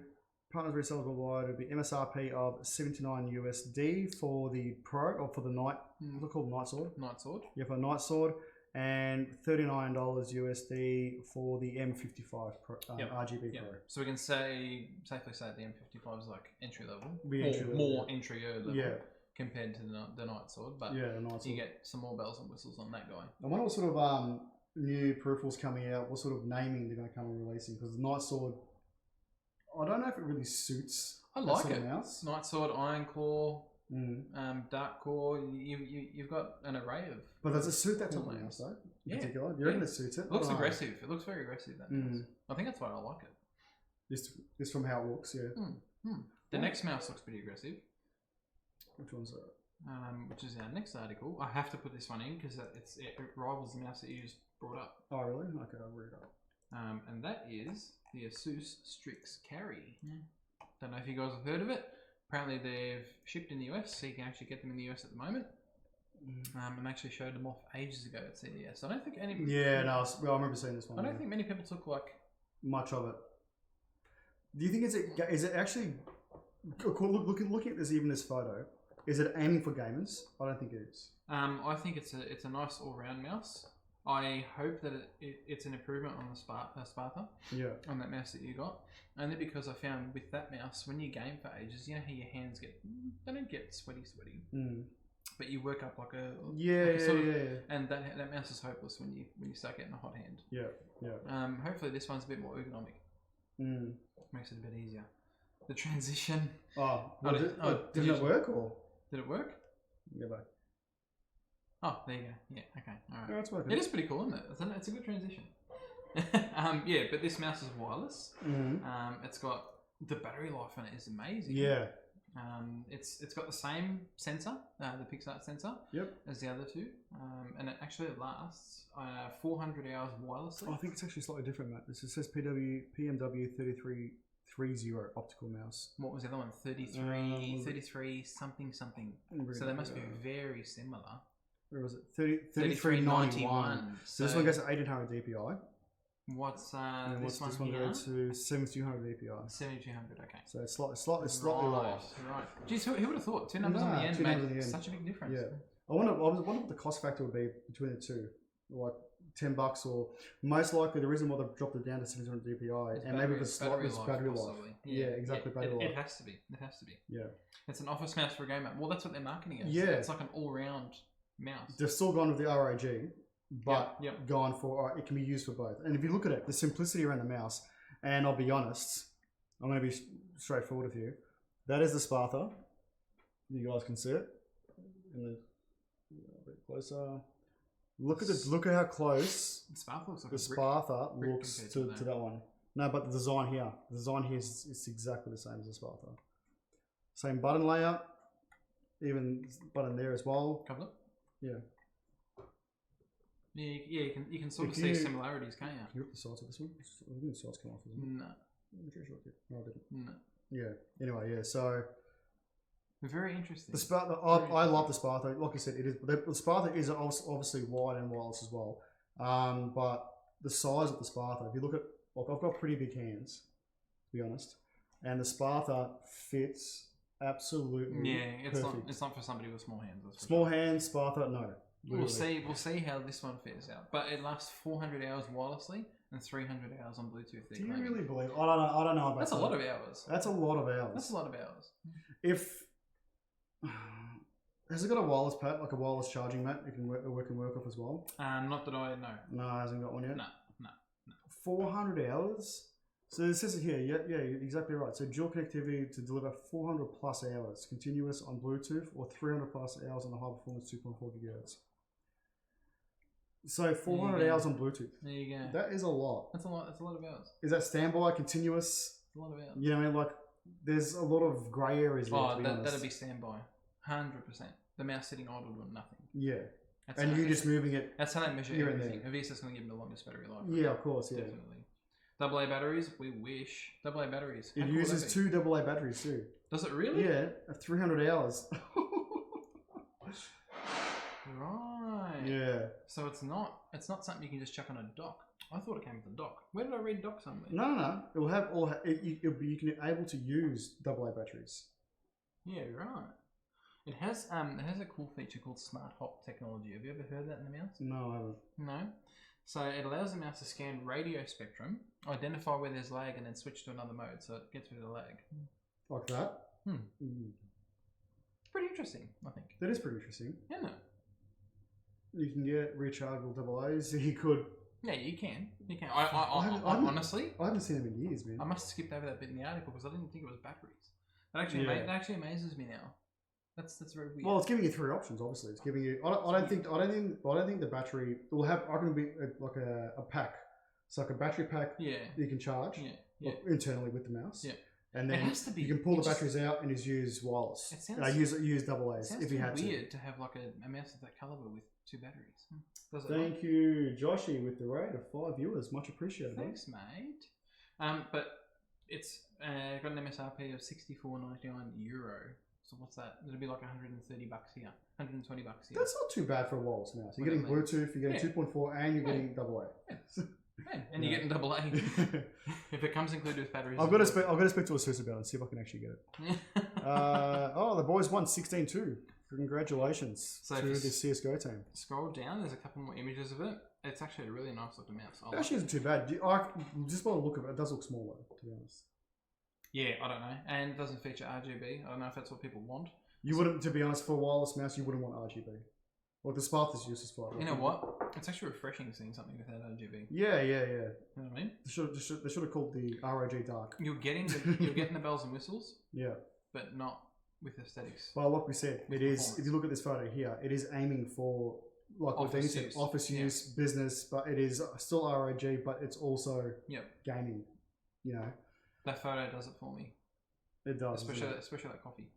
S1: partners resellers worldwide would be MSRP of $79 USD for the Pro or for the Night. What's it called? Night Sword.
S2: Night Sword.
S1: Yeah, for Night Sword, and $39 USD for the M55 Pro, RGB Pro.
S2: So we can safely say the M55 is like entry level, more entry level.
S1: Yeah.
S2: Compared to the Night Sword, but
S1: the Night Sword.
S2: You get some more bells and whistles on that guy.
S1: I wonder what sort of new peripherals coming out, what sort of naming they're going to come and releasing, because the Night Sword, I don't know if it really suits.
S2: I like
S1: it.
S2: Mouse. Night Sword, Iron Claw, Dark Core. You've got an array of.
S1: But does it suit that type of mouse though? In particular, you reckon it suits it?
S2: It looks aggressive. It looks very aggressive. That mouse. I think that's why I like it.
S1: Just from how it looks, yeah.
S2: The next mouse looks pretty aggressive.
S1: Which one's that?
S2: Which is our next article. I have to put this one in because it rivals the mouse that you just brought up.
S1: Oh, really? Okay, I'll read it up.
S2: And that is the Asus Strix Carry. Don't know if you guys have heard of it. Apparently they've shipped in the US, so you can actually get them in the US at the moment. And actually showed them off ages ago at CES. I don't think any.
S1: Yeah, no, I remember seeing this one.
S2: I don't think many people took like
S1: much of it. Do you think is it actually looking at this, even this photo? Is it aiming for gamers? I don't think it is.
S2: I think it's a nice all-round mouse. I hope that it's an improvement on the Sparta.
S1: Yeah. On
S2: that mouse that you got. Only because I found with that mouse, when you game for ages, you know how your hands they don't get sweaty. But you work up like a and that mouse is hopeless when you start getting a hot hand.
S1: Yeah.
S2: Hopefully this one's a bit more ergonomic. Makes it a bit easier. The transition.
S1: Didn't it work or?
S2: Did it work?
S1: Yeah, but.
S2: Oh, there you go. Yeah, okay, all right.
S1: Yeah, it's working.
S2: It is pretty cool, isn't it? It's a good transition. But this mouse is wireless. It's got the battery life on it is amazing.
S1: Yeah.
S2: It's got the same sensor, the PixArt sensor, as the other two, and it actually lasts 400 hours wirelessly.
S1: I think it's actually slightly different, Matt. This says PMW 3330 optical mouse.
S2: What was the other one? 33 something. So they must be very similar.
S1: Where was it? 3391. So this one goes to 1800 DPI.
S2: What's
S1: this one
S2: here?
S1: goes to 7200 DPI.
S2: 7200, okay.
S1: So it's slightly lower.
S2: Right. Geez, who would have thought? Two numbers on the end made such a big difference.
S1: Yeah. I wonder what the cost factor would be between the two. Like $10, or most likely the reason why they dropped it down to 700 DPI, and maybe it's battery life. Yeah, exactly. Battery life.
S2: It has to be.
S1: Yeah.
S2: It's an office mouse for a gamer. Well, that's what they're marketing as.
S1: Yeah.
S2: It's like an all-round mouse.
S1: They've still gone with the ROG, but gone for it can be used for both. And if you look at it, the simplicity around the mouse, and I'll be honest, I'm going to be straightforward with you. That is the Sparta. You guys can see it. A bit closer. Look at how close
S2: the Sparta looks, like
S1: the Sparta looks to that one. No, but the design here is exactly the same as the Sparta. Same button layout, even button there as well.
S2: Cover.
S1: Yeah.
S2: Yeah, you can sort of see similarities, can't you?
S1: Can you rip the sides of this one? I think the sides come off, isn't it?
S2: No.
S1: I'm pretty sure I did. No, I didn't.
S2: No.
S1: Yeah. Anyway, yeah. So
S2: very interesting.
S1: the Sparta, I love the Sparta. Like I said, it is. The Sparta is obviously wide and wireless as well. But the size of the Sparta, if you look at, like, I've got pretty big hands, to be honest, and the Sparta fits absolutely.
S2: Yeah,
S1: perfect.
S2: It's not for somebody with small hands.
S1: Small hands, Sparta, no. Literally.
S2: We'll see how this one fares out. But it lasts 400 hours wirelessly and 300 hours on Bluetooth.
S1: Do you really believe? I don't know about
S2: That's a lot of hours.
S1: That's a lot of hours.
S2: That's a lot of hours.
S1: Has it got a wireless pad, like a wireless charging mat you can work off as well?
S2: Not that I know.
S1: No, it hasn't got one yet.
S2: No.
S1: 400 hours. So it says it here. Yeah, you're exactly right. So dual connectivity to deliver 400 plus hours continuous on Bluetooth, or 300 plus hours on the high performance 2.4 gigahertz. So 400 hours on Bluetooth.
S2: There you go.
S1: That is a lot.
S2: That's a lot of hours.
S1: Is that standby, continuous?
S2: It's a lot of hours.
S1: You know what I mean? Like, there's a lot of grey areas there, to be honest.
S2: That'd be standby. 100%. The mouse sitting idle doing nothing.
S1: Yeah. And you're just moving it.
S2: That's how they measure everything. Avisa's going to give them the longest battery life.
S1: Yeah, of course, yeah.
S2: Definitely. AA batteries, we wish. AA batteries.
S1: It uses 2 AA batteries too.
S2: Does it really?
S1: Yeah, 300 hours.
S2: Right.
S1: Yeah.
S2: So it's not something you can just chuck on a dock. I thought it came with a dock. Where did I read dock somewhere?
S1: No. It will have you can able to use AA batteries.
S2: Yeah, right. It has a cool feature called Smart Hop technology. Have you ever heard that in the mouse?
S1: No, I haven't.
S2: No. So it allows the mouse to scan radio spectrum, identify where there's lag, and then switch to another mode, so it gets rid of the lag.
S1: Like that?
S2: Pretty interesting, I think.
S1: That is pretty interesting.
S2: Yeah.
S1: You can get rechargeable AAs. You could.
S2: Yeah, you can. I honestly,
S1: I haven't seen them in years, man.
S2: I must have skipped over that bit in the article because I didn't think it was batteries. That actually amazes me now. That's very weird.
S1: Well, it's giving you 3 options. Obviously, it's giving you. I don't think the battery will have. I can be like a pack. It's like a battery pack. Yeah. You can charge.
S2: Yeah.
S1: Internally with the mouse.
S2: Yeah.
S1: And then you can pull the batteries out and just use wireless.
S2: It sounds.
S1: Use AAs if you had to.
S2: It's weird to have like a mouse of that caliber with 2 batteries.
S1: Thank you, Joshy, with the rate of 5 viewers. Much appreciated.
S2: Thanks, mate. But it's got an MSRP of €64.99. So what's that? It'll be like $130 here, $120 here.
S1: That's not too bad for a wireless mouse. You're getting Bluetooth, you're getting 2.4, and you're getting AA.
S2: And you're getting AA. If it comes included with batteries.
S1: I've got to speak to a Sus about it and see if I can actually get it. The boys won 16-2. Congratulations to the CSGO team.
S2: Scroll down, there's a couple more images of it. It's actually a really nice looking mouse.
S1: It actually isn't too bad. Just by the look of it, it does look small though, to be honest. Yeah,
S2: I don't know. And it doesn't feature RGB. I don't know if that's what people want.
S1: You wouldn't, to be honest, for a wireless mouse, you wouldn't want RGB. Well, the Sparta's useless for it.
S2: You know what? It's actually refreshing seeing something without RGB.
S1: Yeah. You
S2: know what I mean?
S1: They should have called the ROG Dark.
S2: You're getting the bells and whistles.
S1: Yeah.
S2: But not with aesthetics.
S1: Well, like we said, it is. If you look at this photo here, it is aiming for like office use, business, but it is still ROG, but it's also gaming. You know.
S2: That photo does it for me.
S1: It does.
S2: Especially that coffee.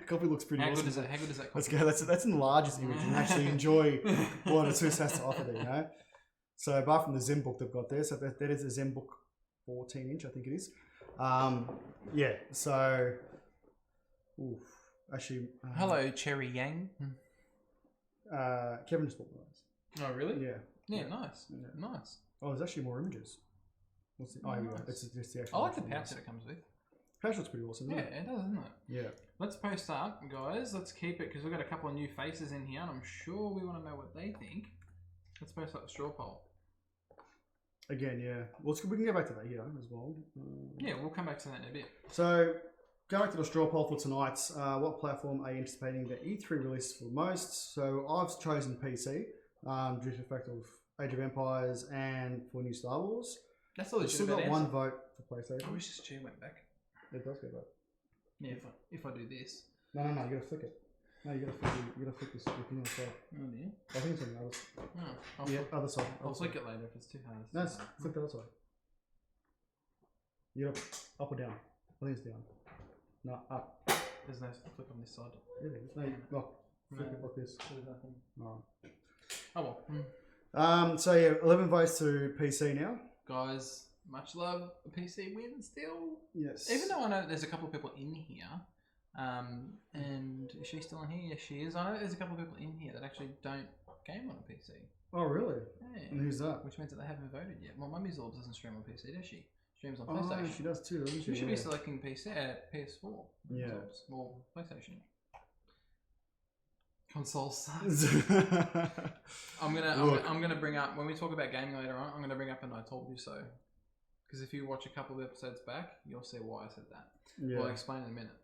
S1: Coffee looks pretty
S2: How
S1: awesome.
S2: good is that? How good is that coffee?
S1: Let's go. That's in the largest image and actually enjoy what ASUS has to offer there, you know? So apart from the ZenBook they've got there, so that is a ZenBook 14-inch, I think it is. Yeah, so... Oof, actually...
S2: Hello, Cherry Yang.
S1: Kevin just bought those.
S2: Oh, really?
S1: Yeah.
S2: Yeah, nice.
S1: Yeah.
S2: Nice.
S1: Oh, there's actually more images. What's the, oh, here we go.
S2: Nice.
S1: It's just the actual...
S2: I like the pouch that it comes with.
S1: Pouch looks pretty awesome,
S2: Yeah,
S1: doesn't it?
S2: it does, doesn't it?
S1: Yeah.
S2: Let's post up, guys. Let's keep it, because we've got a couple of new faces in here, and I'm sure we want to know what they think. Let's post up the straw poll.
S1: Again, yeah. Well, we can go back to that here as well.
S2: Yeah, we'll come back to that in a bit.
S1: So, going back to the straw poll for tonight, what platform are you anticipating the E3 release for most? So, I've chosen PC due to the fact of Age of Empires and for new Star Wars.
S2: That's all.
S1: I've still got one vote for PlayStation.
S2: I wish this chair went back.
S1: It does go back.
S2: Yeah, if I do this.
S1: No, you gotta flick it. No, you gotta flick this thing on the side.
S2: Oh dear.
S1: I think it's on the other side.
S2: Oh,
S1: Other side.
S2: I'll flick it later if it's too hard.
S1: No, flick the other side. You gotta up or down. I think it's down. No, up.
S2: There's no flick on this side.
S1: Yeah, there's no, flick it like this.
S2: There's nothing.
S1: Alright.
S2: Oh well.
S1: So yeah, 11 votes to PC now.
S2: Guys, much love. The PC wins still.
S1: Yes.
S2: Even though I know there's a couple of people in here, and is she still in here? Yes, she is. I know there's a couple of people in here that actually don't game on a PC.
S1: Oh really?
S2: Yeah.
S1: And who's that?
S2: Which means that they haven't voted yet. Well, Mummy's Orbs doesn't stream on PC, does she? Streams on
S1: Oh,
S2: PlayStation.
S1: she does too, doesn't she?
S2: We should be selecting PC, PS4.
S1: Yeah.
S2: Or PlayStation. Console sucks. I'm gonna bring up, when we talk about gaming later on, I'm gonna bring up and I told you so. Because if you watch a couple of episodes back, you'll see why I said that.
S1: Yeah.
S2: I'll explain in a minute.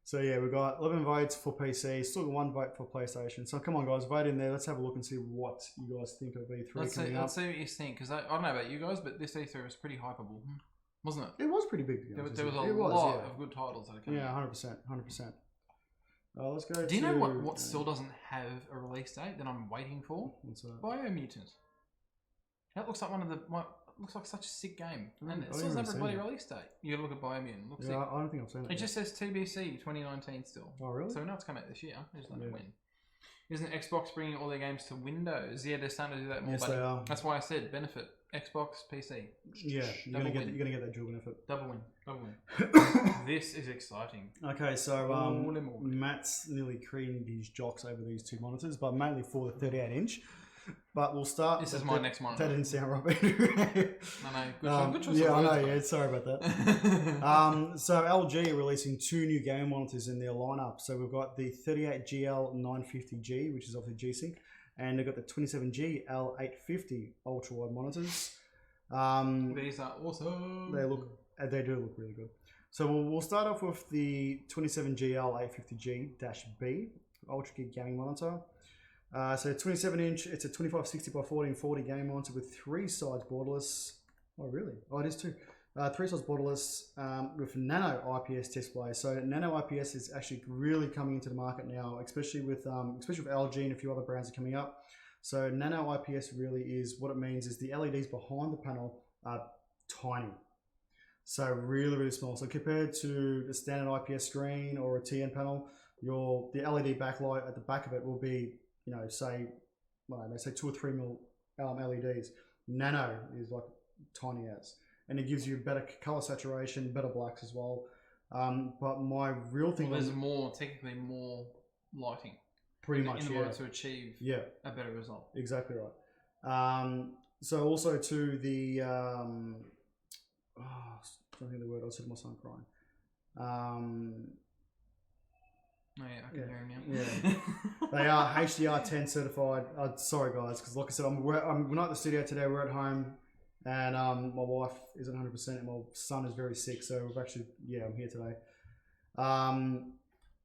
S1: So yeah, we've got 11 votes for PC, still got 1 vote for PlayStation. So come on guys, vote in there. Let's have a look and see what you guys think of E3
S2: Let's
S1: coming up.
S2: see what you think, because I don't know about you guys, but this E3 was pretty hypeable, wasn't it?
S1: It was pretty big.
S2: There was a lot of good titles that are coming out.
S1: Yeah, 100%. Let's go.
S2: Do you know what still doesn't have a release date that I'm waiting for?
S1: What's that?
S2: Biomutant. That looks like looks like such a sick game, and it
S1: I
S2: still doesn't have a
S1: haven't
S2: bloody
S1: seen it.
S2: release date. You gotta look at Biomutant. Looks sick.
S1: Yeah, I don't think I've seen it.
S2: It just says TBC 2019 still.
S1: Oh really?
S2: So we know it's coming out this year. I just don't know
S1: Yeah.
S2: when. Isn't Xbox bringing all their games to Windows? Yeah, they're starting to do that more.
S1: Yes,
S2: buddy.
S1: they are.
S2: That's why I said benefit Xbox, PC.
S1: Yeah, you're
S2: Double
S1: gonna
S2: win.
S1: get that dual benefit.
S2: Double win. This is exciting.
S1: Okay, so
S2: Holy moly.
S1: Matt's nearly creamed his jocks over these 2 monitors, but mainly for the 38-inch. But we'll start.
S2: This is my next monitor.
S1: That didn't sound right.
S2: I know. Good choice
S1: yeah,
S2: of
S1: I know.
S2: words,
S1: Yeah,
S2: mate.
S1: sorry about that. So LG are releasing 2 new game monitors in their lineup. So we've got the 38GL 950G, which is obviously G-Sync, and they've got the 27G L850 ultra wide monitors.
S2: These are awesome.
S1: They do look really good. So we'll start off with the 27GL 850G-B ultra geek gaming monitor. So 27-inch, it's a 2560 by 1440 game monitor with 3 sides borderless. Oh really? Oh, it is too. 3 sides borderless with nano IPS display. So nano IPS is actually really coming into the market now, especially with LG and a few other brands are coming up. So nano IPS really is, what it means is the LEDs behind the panel are tiny. So really small. So compared to the standard IPS screen or a TN panel, the LED backlight at the back of it will be, you know, say 2 or 3 mil LEDs. Nano is like tiny as, and it gives you better color saturation, better blacks as well. But my real thing,
S2: there's technically more lighting.
S1: Pretty much,
S2: in order to achieve a better result.
S1: Exactly right. So also to the I don't think the word. I said my son crying.
S2: Oh yeah, I can hear him now.
S1: Yeah. They are HDR10 certified. Sorry guys, because like I said, we're not at the studio today. We're at home, and my wife isn't 100%, and my son is very sick. So we've actually, I'm here today.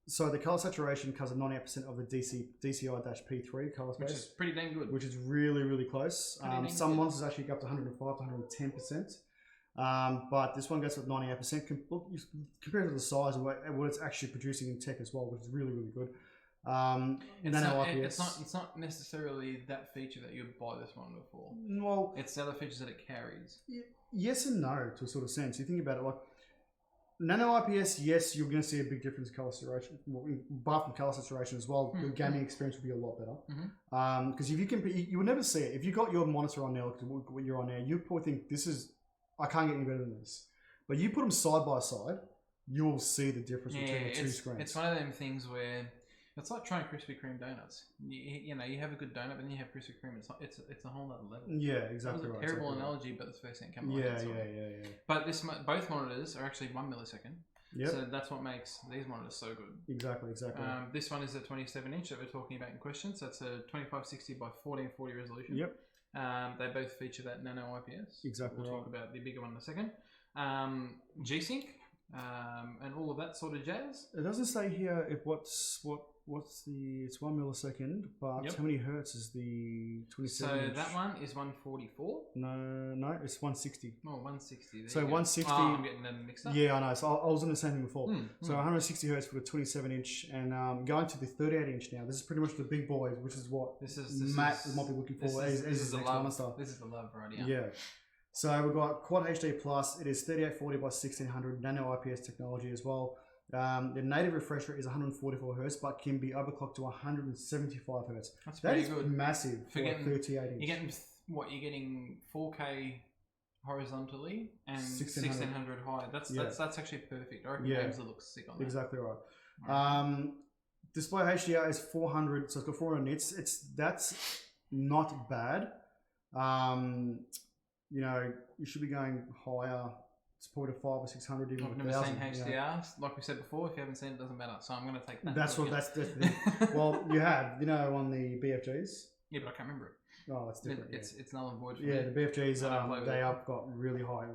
S1: So the color saturation covers 98% of the DCI-P3 color space,
S2: which is pretty dang good.
S1: Which is really close. Some monitors actually go up to 105 to 110%. But this one goes with 98%. Compared to the size and what it's actually producing in tech as well, which is really good.
S2: It's not necessarily that feature that you buy this monitor for.
S1: Well,
S2: it's the other features that it carries.
S1: Yes and no, to a sort of sense. You think about it, like Nano IPS, yes, you're going to see a big difference in color saturation. Well, apart from color saturation as well, the gaming experience will be a lot better. Because if you can, you will never see it. If you got your monitor on now, what you're on now, you probably think this is, I can't get any better than this. But you put them side by side, you will see the difference between the two screens.
S2: It's one of them things where it's like trying Krispy Kreme donuts. You know, you have a good donut, but then you have Krispy Kreme. It's a whole other level.
S1: Yeah, exactly right.
S2: Terrible
S1: exactly
S2: analogy, but it's the first thing that came to
S1: mind.
S2: Yeah. But both monitors are actually 1 millisecond.
S1: Yep.
S2: So that's what makes these monitors so good.
S1: Exactly.
S2: This one is a 27-inch that we're talking about in question. So it's a 2560 by 1440 resolution.
S1: Yep.
S2: They both feature that nano IPS.
S1: Exactly.
S2: We'll talk about the bigger one in a second. G-Sync and all of that sort of jazz.
S1: It doesn't say here if it's 1 millisecond, but how many hertz is the 27 inch?
S2: So that one is 144.
S1: No, it's 160.
S2: Oh, 160.
S1: So 160.
S2: Oh, I'm getting them mixed up.
S1: Yeah, I know. So I was on the same thing before. So 160 hertz for the 27 inch, and going to the 38 inch now. This is pretty much the big boys, which is what Matt might be looking for.
S2: This is the love.
S1: Stuff.
S2: This is the love right here.
S1: Yeah. So we've got Quad HD Plus. It is 3840 by 1600 nano IPS technology as well. The native refresh rate is 144 hertz, but can be overclocked to 175 hertz.
S2: That's pretty good.
S1: Massive for a 38 inch.
S2: You're getting what? You're getting 4K horizontally and 1600 high. That's actually perfect. I reckon games will look sick on that.
S1: Exactly right. Display HDR is 400, so it's got 400 nits. That's not bad. You know, you should be going higher. It's probably 500 or 600 even.
S2: I've never seen HDR. Yeah. Like we said before, if you haven't seen it, doesn't matter. So I'm going to take that.
S1: That's the thing. Well, you have, you know, on the BFGs.
S2: Yeah, but I can't remember it.
S1: Oh, it's different.
S2: It's null and void for
S1: me.
S2: me.
S1: The BFGs, they have got really high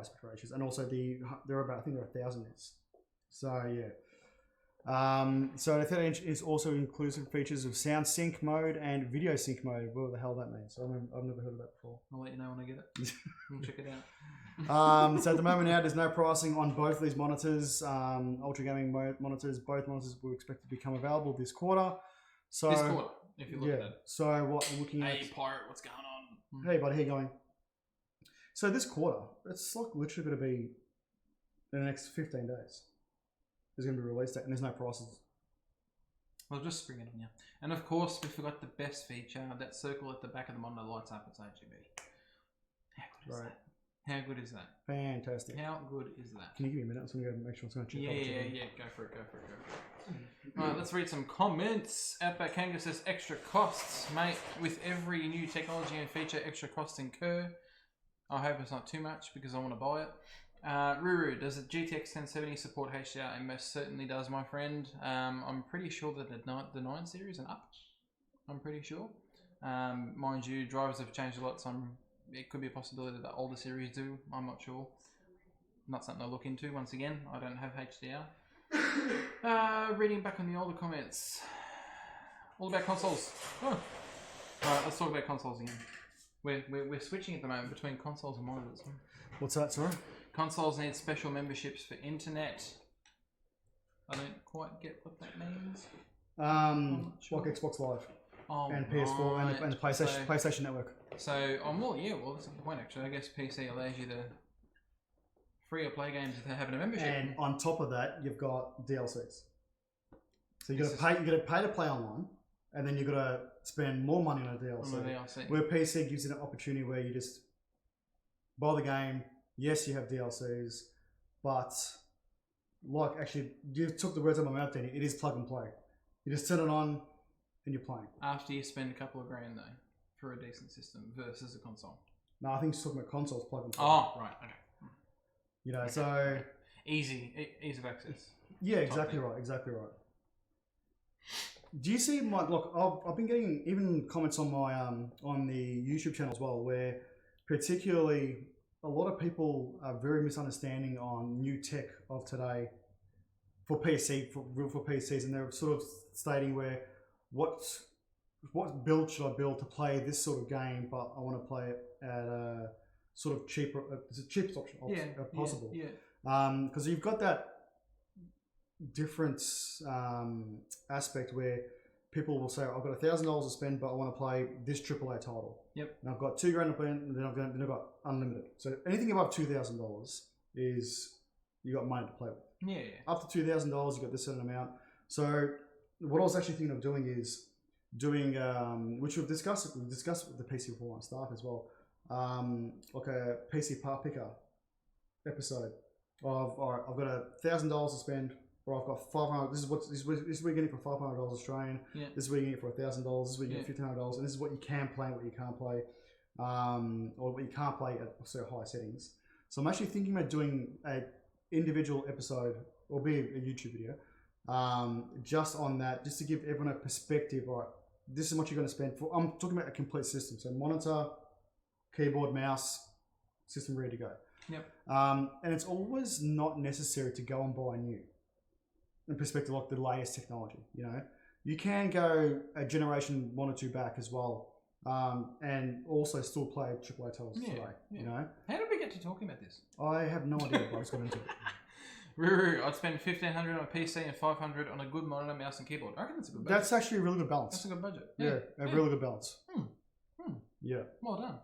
S1: aspect ratios, and also they're about, I think they're 1,000 nits. So yeah. So the 30 inch is also inclusive features of sound sync mode and video sync mode. What the hell that means? I've never heard of that before.
S2: I'll let you know when I get it. We'll check it out.
S1: So at the moment now, there's no pricing on both of these monitors. Ultra gaming monitors, both monitors will expect to become available this quarter. So
S2: this quarter, if you look at it.
S1: So what we're looking at?
S2: Hey pirate, what's going on?
S1: Hey buddy, how you going? So this quarter, it's like literally going to be in the next 15 days. There's going to be a release date, and there's no prices.
S2: Well, just spring it on you. And of course, we forgot the best feature. That circle at the back of the monitor lights up. It's RGB. How good is that? How good is that?
S1: Fantastic.
S2: How good is that?
S1: Can you give me a minute? I'm going to go make sure it's going to check.
S2: Yeah. Go for it. Alright, let's read some comments. Outback Kangaroo says extra costs, mate. With every new technology and feature, extra costs incur. I hope it's not too much because I want to buy it. Ruru, does the GTX 1070 support HDR? It most certainly does, my friend. I'm pretty sure that the 9 series and up. I'm pretty sure. Mind you, drivers have changed a lot, so it could be a possibility that the older series do. I'm not sure. Not something I'll look into. Once again, I don't have HDR. Reading back on the older comments. All about consoles. Oh. Alright, let's talk about consoles again. We're switching at the moment between consoles and monitors.
S1: What's that, sorry?
S2: Consoles need special memberships for internet. I don't quite get what that means.
S1: Like Xbox Live.
S2: Oh,
S1: and PS4 and the PlayStation Network.
S2: So, well, that's a good point actually. I guess PC allows you to free or play games if they're having a membership.
S1: And on top of that, you've got DLCs. So you got to pay to play online, and then you've got to spend more money on a DLC. Where PC gives you an opportunity where you just buy the game. Yes, you have DLCs, but like actually, you took the words out of my mouth, Danny. It is plug and play. You just turn it on and you're playing.
S2: After you spend a couple of grand though, for a decent system versus a console.
S1: No, I think he's talking about consoles plug and play.
S2: Oh, right, okay.
S1: You know, so
S2: ease of access.
S1: Yeah, exactly right. Do you see my look? I've been getting even comments on my on the YouTube channel as well, where particularly a lot of people are very misunderstanding on new tech of today for PCs, and they're sort of stating where what build should I build to play this sort of game, but I want to play it at a sort of cheaper, the cheapest option possible. Because you've got that different aspect where people will say, I've got $1,000 to spend, but I want to play this AAA title.
S2: Yep.
S1: And I've got $2,000 to spend, and then I've got unlimited. So anything above $2,000 is you got money to play with.
S2: Yeah.
S1: Up to $2,000, you got this certain amount. So what I was actually thinking of doing is doing, which we've discussed with the PC419 staff as well, like a PC part picker episode of, all right, I've got $1,000 to spend, or I've got $500. This is what we're getting for $500 Australian.
S2: Yeah.
S1: This is what you're getting for $1,000. This is what you get $1,500, and this is what you can play and what you can't play, or what you can't play at high settings. So I'm actually thinking about doing a individual episode, or be a YouTube video, just on that, just to give everyone a perspective. All right, this is what you're going to spend for. I'm talking about a complete system, so monitor, keyboard, mouse, system ready to go.
S2: Yep.
S1: And it's always not necessary to go and buy new. In perspective, like the latest technology, you know, you can go a generation 1 or 2 back as well, and also still play AAA titles today. You know,
S2: how did we get to talking about this?
S1: I have no idea, but I just got into it.
S2: I'd spend $1,500 on a PC and $500 on a good monitor, mouse, and keyboard. I reckon that's a good budget.
S1: That's actually a really good balance.
S2: That's a good budget.
S1: Yeah, really good balance. Yeah.
S2: Well done.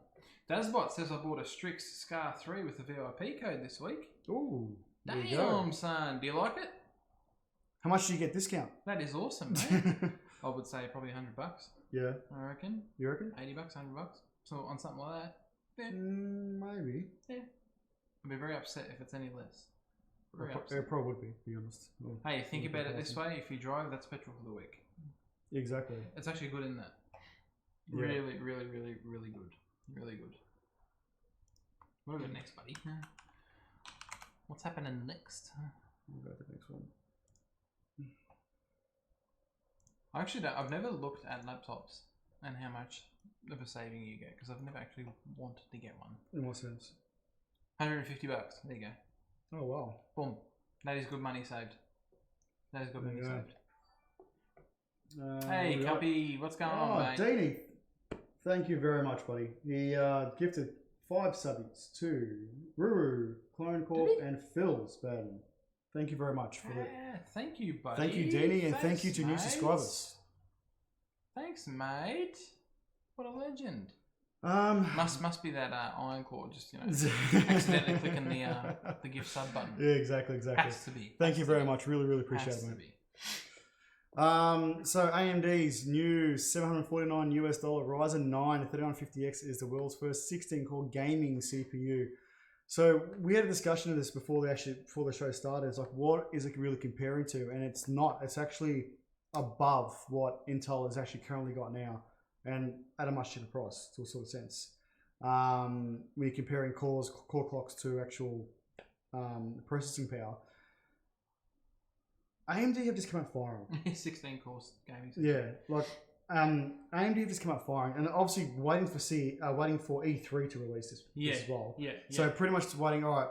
S2: Dazbot says I bought a Strix Scar 3 with the VIP code this week.
S1: Ooh.
S2: Damn, son. Do you like it?
S1: How much do you get discount?
S2: That is awesome, mate. I would say probably $100.
S1: Yeah.
S2: I reckon.
S1: You reckon?
S2: $80, $100. So on something like that. Yeah.
S1: Maybe.
S2: Yeah. I'd be very upset if it's any less.
S1: It probably would be, to be honest. Yeah.
S2: Hey, think about it this way. If you drive, that's petrol for the week.
S1: Exactly.
S2: It's actually good in that.
S1: Yeah.
S2: Really, really, really, really good. Really good. What do we got next, buddy? What's happening next?
S1: We'll go to the next one.
S2: I've never looked at laptops and how much of a saving you get, because I've never actually wanted to get one.
S1: In what sense?
S2: $150. There you go.
S1: Oh, wow.
S2: Boom. That is good money saved. That is good money saved. Hey, Cuppy, what's going on, mate?
S1: Deanie, thank you very much, buddy. He gifted 5 subbies to Ruru, Clone Corp, and Phil's Baden. Thank you very much for that.
S2: Thank you, buddy.
S1: Thank you, Deanie, and thank you to new subscribers.
S2: Thanks, mate. What a legend. Must be that Iron Claw, just accidentally clicking the gift sub button.
S1: Yeah, exactly.
S2: Has to be.
S1: Thank you very much. Really appreciate it, mate. So AMD's new $749 Ryzen 9 3950X is the world's first 16-core gaming CPU. So we had a discussion of this before the show started. It's like, what is it really comparing to? And it's not. It's actually above what Intel has actually currently got now, and at a much cheaper price, to a sort of sense. We're comparing core clocks to actual processing power. AMD have just come out firing.
S2: 16 cores gaming.
S1: Yeah, like AMD have just come out firing, and obviously waiting for E3 to release this as well. Yeah. So pretty much waiting. All right,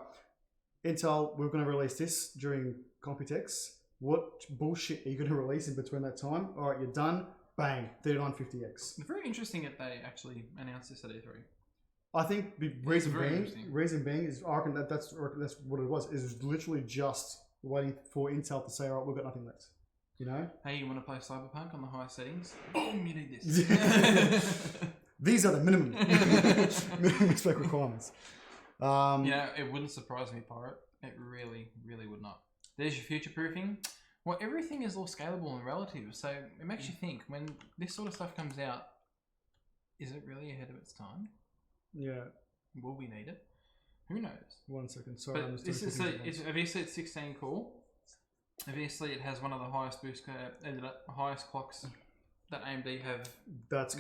S1: Intel, we're going to release this during Computex. What bullshit are you going to release in between that time? All right, you're done. Bang, 3950X.
S2: It's very interesting that they actually announced this at E3.
S1: I think the reason being is I reckon that's what it was. It was literally just waiting for Intel to say, all right, we've got nothing left. You know?
S2: Hey, you want to play Cyberpunk on the high settings? Boom, you need this.
S1: These are the minimum spec requirements.
S2: It wouldn't surprise me, Pirate. It really, really would not. There's your future proofing. Well, everything is all scalable and relative, so it makes you think, when this sort of stuff comes out, is it really ahead of its time?
S1: Yeah.
S2: Will we need it? Who knows?
S1: 1 second, sorry.
S2: But obviously it's 16 core. Obviously it has one of the highest highest clocks that AMD have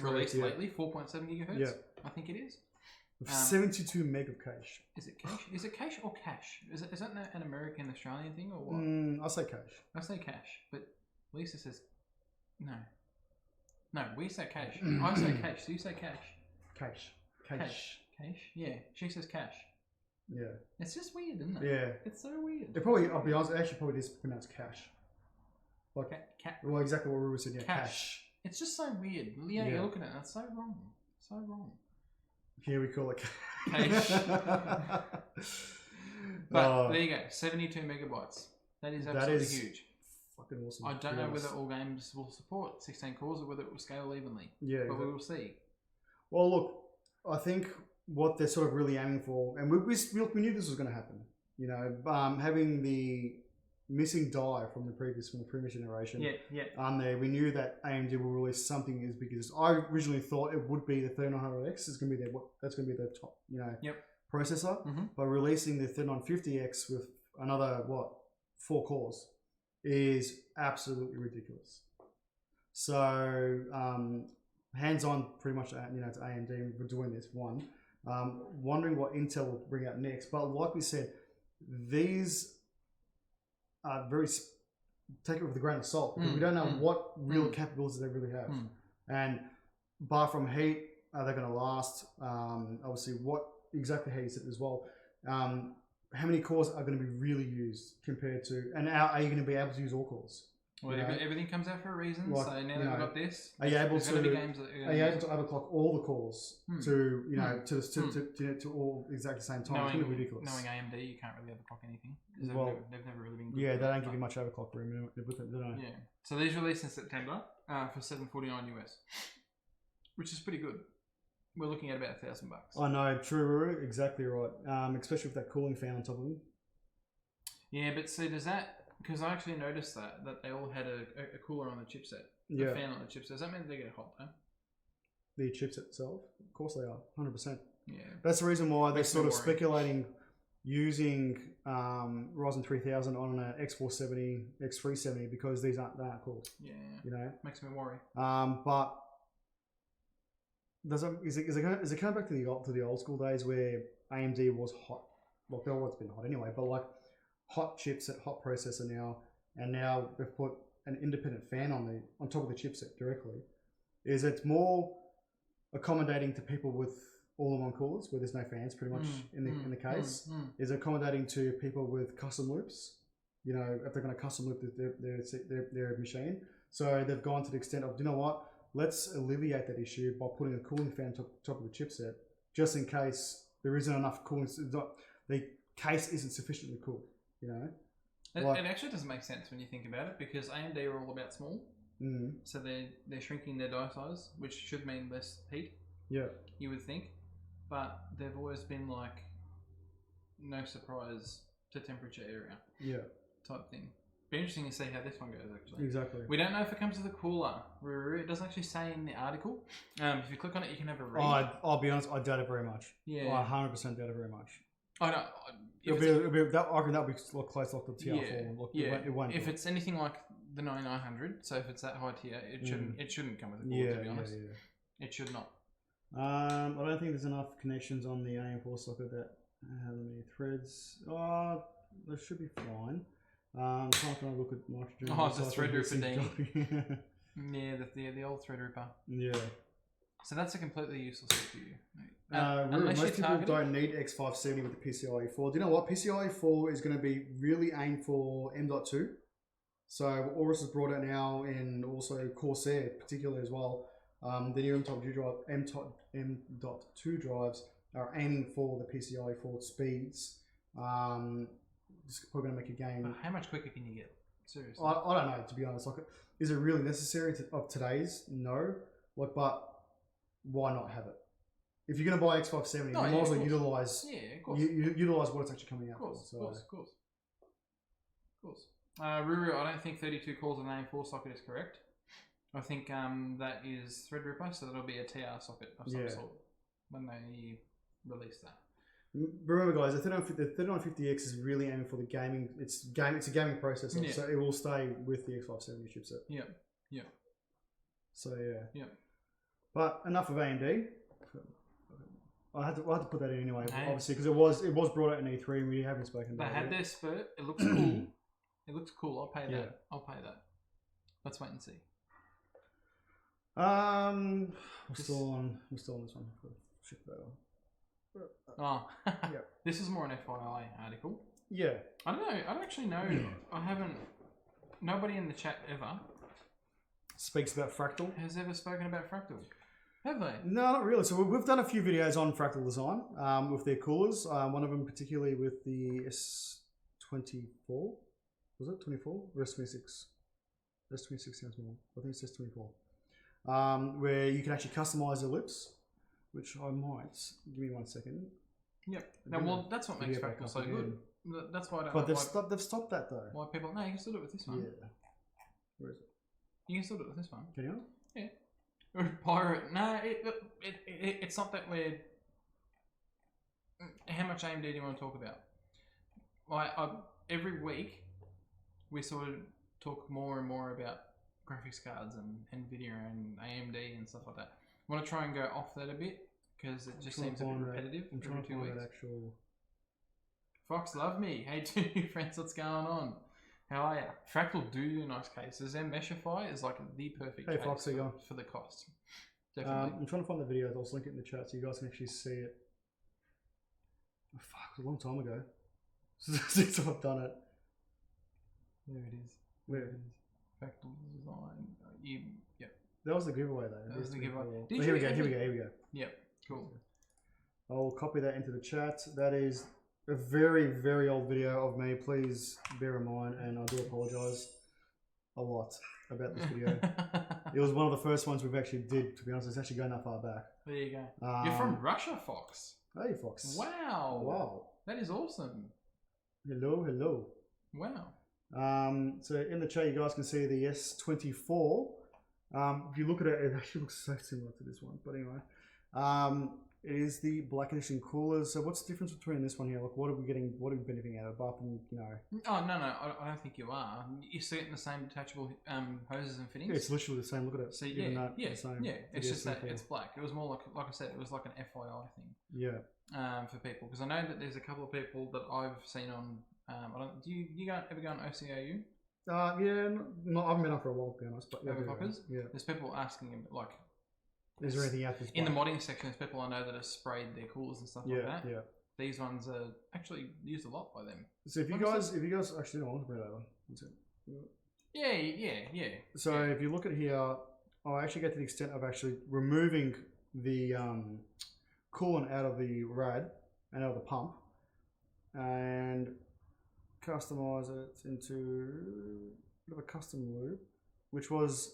S2: released lately, 4.7 gigahertz. Yeah. I think it is.
S1: 72 meg of cache.
S2: Is it cache? Is it cache or cache? Is that an American Australian thing or what?
S1: I'll say cache.
S2: I say cache, but Lisa says no. No, we say cache. I say cache. So you say cache. Cache. Yeah, she says cache.
S1: Yeah.
S2: It's just weird, isn't it?
S1: Yeah.
S2: It's so weird.
S1: It probably, I'll be honest, it actually probably is pronounced cache. Like, well, exactly what Ruru said, yeah, cache.
S2: It's just so weird. Yeah, you look at it, that's so wrong. So wrong.
S1: Here we call it
S2: cache. But there you go, 72 megabytes. That is absolutely huge.
S1: Fucking awesome.
S2: I don't know whether all games will support 16 cores or whether it will scale evenly.
S1: Yeah.
S2: But we will see.
S1: Well, look, I think what they're sort of really aiming for, and we knew this was going to happen. You know, having the missing die from the previous generation. There, we knew that AMD will release something as big as. I originally thought it would be the 3900X. Is going to be that's going to be the top, you know, processor. By releasing the 3950X with another 4 cores is absolutely ridiculous. So hands on, pretty much, you know, to AMD. We're doing this one. Wondering what Intel will bring out next, but like we said, these are very, take it with a grain of salt, because we don't know what real capabilities they really have. And bar from heat, are they going to last? Obviously, what exactly how you said as well. How many cores are going to be really used compared to, and are you going to be able to use all cores?
S2: Well, everything comes out for a reason. Like, so now that we've got this,
S1: are you able to overclock all the cores to, you know, to all exactly the same time? It's going to be ridiculous.
S2: Knowing AMD, you can't really overclock anything.
S1: Well,
S2: they've never really been good.
S1: Yeah, they don't give you much overclock room with it, do they?
S2: Yeah. So these released in September for $749 US, which is pretty good. We're looking at about $1,000.
S1: I know, true, exactly right. Especially with that cooling fan on top of them.
S2: Yeah, but see, does that? Because I actually noticed that they all had a cooler on the chipset, a fan on the chipset. Does that mean they get hot though? The
S1: chipset itself, of course they are, 100%.
S2: Yeah,
S1: that's the reason why they're sort of speculating using Ryzen 3000 on an X470, X370, because these aren't cool.
S2: Yeah,
S1: you know,
S2: makes me worry.
S1: But is it coming back to the old school days where AMD was hot? Well, they've always been hot anyway, but like hot chipset, hot processor now, and now they've put an independent fan on top of the chipset directly. Is it's more accommodating to people with all-in-one coolers where there's no fans, pretty much in the case. Is accommodating to people with custom loops. You know, if they're going to custom loop their machine, so they've gone to the extent of, you know what? Let's alleviate that issue by putting a cooling fan on top of the chipset, just in case there isn't enough cooling. The case isn't sufficiently cool. You know,
S2: it actually doesn't make sense when you think about it, because AMD are all about small, so they're shrinking their die size, which should mean less heat. Yeah, you would think, but they've always been like no surprise to temperature area. Yeah, type thing. Be interesting to see how this one goes. Actually, exactly. We don't know if it comes with a cooler. It doesn't actually say in the article. If you click on it, you can have a read.
S1: I'll be honest, I doubt it very much.
S2: Yeah,
S1: I 100% doubt it very much.
S2: I don't.
S1: I reckon that'll be close like the TR4. It won't.
S2: If it's anything like the 9900, so if it's that high tier, it shouldn't come with a cooler. To be honest, it should not.
S1: I don't think there's enough connections on the AM4 socket that have many threads. Oh, that should be fine. I'm trying to look at nitrogen.
S2: Oh, it's a Threadripper D. Yeah, the old Threadripper. Yeah. So that's a completely useless CPU.
S1: Most people don't need X570 with the PCIe 4. Do you know what? PCIe 4 is going to be really aimed for M.2. So Aorus has brought it now, and also Corsair particularly as well. The new M.2 drives are aiming for the PCIe 4 speeds. It's probably going to make a game.
S2: How much quicker can you get? Seriously,
S1: I don't know, to be honest. Like, is it really necessary of today's? No. Like, but why not have it? If you're going to buy X570, you might as well utilize. Yeah, of course. Utilize what it's actually coming out.
S2: Of course, of course. Ruru, I don't think 32 cores on an AM4 socket is correct. I think that is Threadripper, so that'll be a TR socket of some sort when they release that.
S1: Remember, guys, the 3950X is really aiming for the gaming. It's a gaming processor, so it will stay with the X570 chipset. Yeah, yeah. So yeah. But enough of AMD. I had to put that in anyway, obviously, because it was brought out in E3, and we haven't spoken about it.
S2: They had their spurt. It looks cool. It looks cool. I'll pay that. I'll pay that. Let's wait and see.
S1: We're still on this one. Ship that on.
S2: Oh, yeah. This is more an FYI article.
S1: Yeah.
S2: I don't know. I don't actually know. I haven't. Nobody in the chat ever
S1: speaks about Fractal.
S2: Has ever spoken about Fractal. Have they?
S1: No, not really. So we've done a few videos on Fractal design with their coolers. One of them particularly with the S24. Was it 24 or S26? S26 sounds more. I think it's S24. Where you can actually customize the lips, which I might. Give me 1 second.
S2: Yep. Now, well, that's what makes Fractal so good. That's why I don't
S1: But
S2: know
S1: they've stopped that though.
S2: why people... No, you can still do it with this one.
S1: Yeah. Where is it?
S2: You can still do it with this one.
S1: Can you?
S2: Yeah. Pirate. No, it's not that we're... How much AMD do you want to talk about? Like, every week, we sort of talk more and more about graphics cards and NVIDIA and AMD and stuff like that. I want to try and go off that a bit because it just seems a bit repetitive.
S1: I'm trying to find that actual...
S2: Fox, love me. Hey, two new friends, what's going on? How are you? Fractal do nice cases. Their Meshify is like the perfect case
S1: Fox,
S2: for the cost. Definitely.
S1: I'm trying to find the video. I'll link it in the chat so you guys can actually see it. Oh, fuck, it was a long time ago since I've done it.
S2: There it is.
S1: Where?
S2: It is. Fractal design. Yep.
S1: That was the giveaway though.
S2: That was the giveaway.
S1: Oh, here we go.
S2: Yep. Cool.
S1: I'll copy that into the chat. That is a very, very old video of me. Please bear in mind, and I do apologise a lot about this video. It was one of the first ones we've actually did, to be honest. It's actually going that far back.
S2: There you go. You're from Russia, Fox.
S1: Hey, Fox.
S2: Wow.
S1: Wow.
S2: That is awesome.
S1: Hello.
S2: Wow.
S1: So in the chat, you guys can see the S24. If you look at it, it actually looks so similar to this one. But anyway, it is the Black Edition coolers. So what's the difference between this one here? Like, what are we getting? What are we benefiting out of? Apart from, you know?
S2: Oh no, I don't think you are. You're getting the same detachable hoses and fittings.
S1: Yeah, it's literally the same. Look at it.
S2: So yeah. It's just that
S1: S24.
S2: it's black. It was more like I said, it was like an FYI thing.
S1: Yeah.
S2: For people, because I know that there's a couple of people that I've seen on. Do you ever go on OCAU?
S1: Yeah, no, I haven't been on for a while, to be honest. But yeah,
S2: There's people asking like,
S1: is there anything out there
S2: in the modding section? There's people I know that have sprayed their coolers and stuff like that.
S1: Yeah.
S2: These ones are actually used a lot by them.
S1: So if you guys actually don't want to bring it over. That's it.
S2: Yeah.
S1: So if you look at here, I actually get to the extent of actually removing the coolant out of the rad and out of the pump, and customize it into a bit of a custom loop, which was,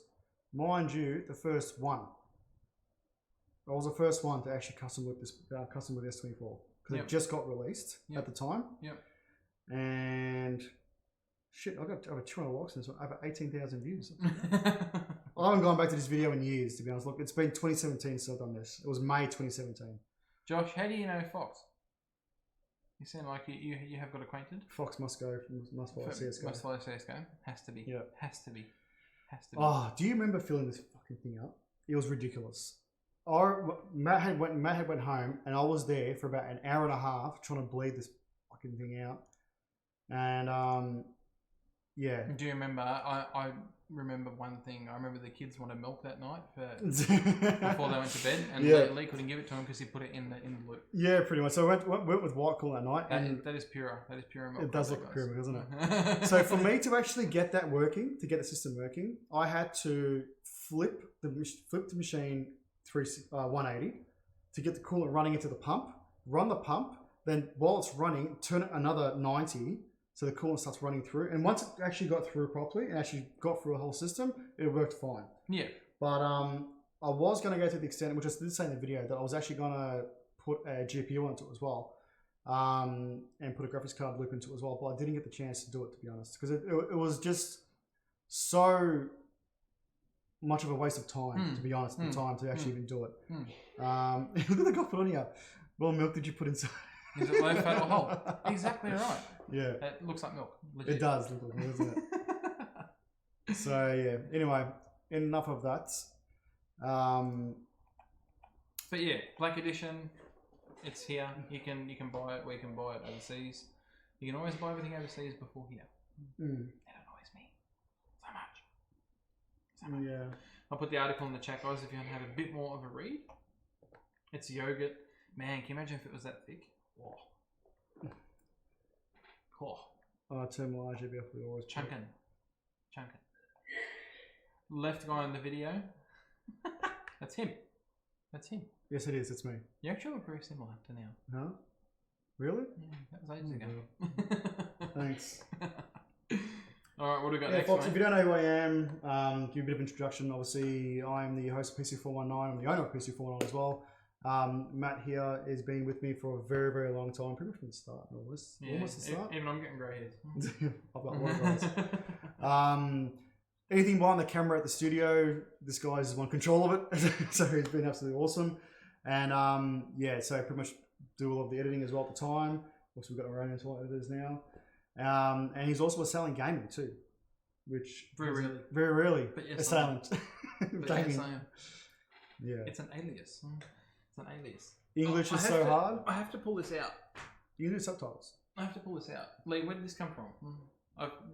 S1: mind you, the first one. I was the first one to actually custom with this custom with S24 because it just got released at the time.
S2: Yep.
S1: And shit, I got over 200 likes and over 18,000 views. I haven't gone back to this video in years, to be honest. Look, it's been 2017 since I've done this. It was May 2017.
S2: Josh, how do you know Fox? You sound like you have got acquainted.
S1: Fox must follow CSGO.
S2: Must follow CSGO. Has to be.
S1: Yeah.
S2: Has to be.
S1: Oh, do you remember filling this fucking thing up? It was ridiculous. Matt had went home, and I was there for about an hour and a half trying to bleed this fucking thing out. And yeah.
S2: Do you remember? I remember one thing. I remember the kids wanted milk that night before they went to bed, and Lee couldn't give it to him because he put it in the loop. Yeah, pretty much. So I went with white cool that night, and that is pure. That is pure milk.
S1: It does look like pure milk, doesn't it? So for me to actually get that working, to get the system working, I had to flip the machine 180 to get the coolant running into the pump. Run the pump, then while it's running, turn it another 90. So the coolant starts running through, and once it actually got through properly and actually got through the whole system, it worked fine. Yeah. But I was going to go to the extent, which I did say in the video, that I was actually going to put a GPU into it as well, and put a graphics card loop into it as well. But I didn't get the chance to do it, to be honest, because it was just so much of a waste of time, to be honest, the time to actually even do it. Look at the guy put on here. What milk did you put inside?
S2: Is it low fat or whole? Exactly right.
S1: Yeah.
S2: It looks like milk. Legit.
S1: It does look like milk, doesn't it? So yeah. Anyway, enough of that.
S2: But yeah, Black Edition, it's here. You can buy it. We can buy it overseas. You can always buy everything overseas before here. That annoys me so much.
S1: Yeah.
S2: I'll put the article in the chat, guys, if you want to have a bit more of a read. It's yogurt. Man, can you imagine if it was that thick?
S1: Oh, turn my RGB off. We always
S2: chunkin'. Left guy in the video. That's him.
S1: Yes, it is. It's me.
S2: You actually look very similar to now.
S1: Huh? Really?
S2: Yeah, that was ages ago.
S1: Thanks.
S2: All right, what do we got
S1: next?
S2: next?
S1: Fox, if you don't know who I am, give you a bit of introduction. Obviously, I'm the host of PC419. I'm the owner of PC419 as well. Matt here has been with me for a very, very long time, pretty much from the start. Almost the start.
S2: Even I'm getting grey hairs.
S1: I've got a lot of guys. Anything behind the camera at the studio, this guy's on control of it, so he's been absolutely awesome. And so I pretty much do all of the editing as well at the time. Also, we've got our own internal editors now. And he's also a selling gaming too, which
S2: very
S1: rarely
S2: but yes,
S1: a silent gaming.
S2: Yeah, it's an alias. It's an alias.
S1: English is so hard.
S2: I have to pull this out.
S1: You can do subtitles.
S2: I have to pull this out. Lee, where did this come from?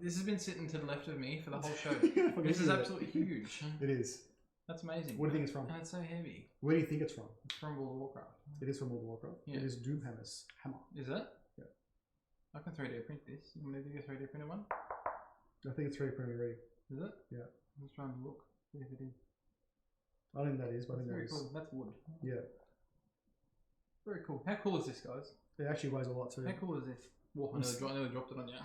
S2: This has been sitting to the left of me for the whole show. This is absolutely huge.
S1: It is.
S2: That's amazing.
S1: What do you think it's from?
S2: And it's so heavy.
S1: Where do you think it's from?
S2: It's from World of Warcraft.
S1: It is from World of Warcraft.
S2: Yeah.
S1: It is Doomhammer's hammer.
S2: Is it?
S1: Yeah.
S2: I can 3D print this. You want me to do a 3D printed one?
S1: I think it's 3D printed already.
S2: Is it?
S1: Yeah.
S2: I'm just trying to look. See if it is.
S1: I don't think that is, but I think that
S2: very
S1: is.
S2: cool. That's wood.
S1: Yeah.
S2: Very cool. How cool is this, guys?
S1: It actually weighs a lot too.
S2: How cool is this? Whoa, I nearly dropped it on you.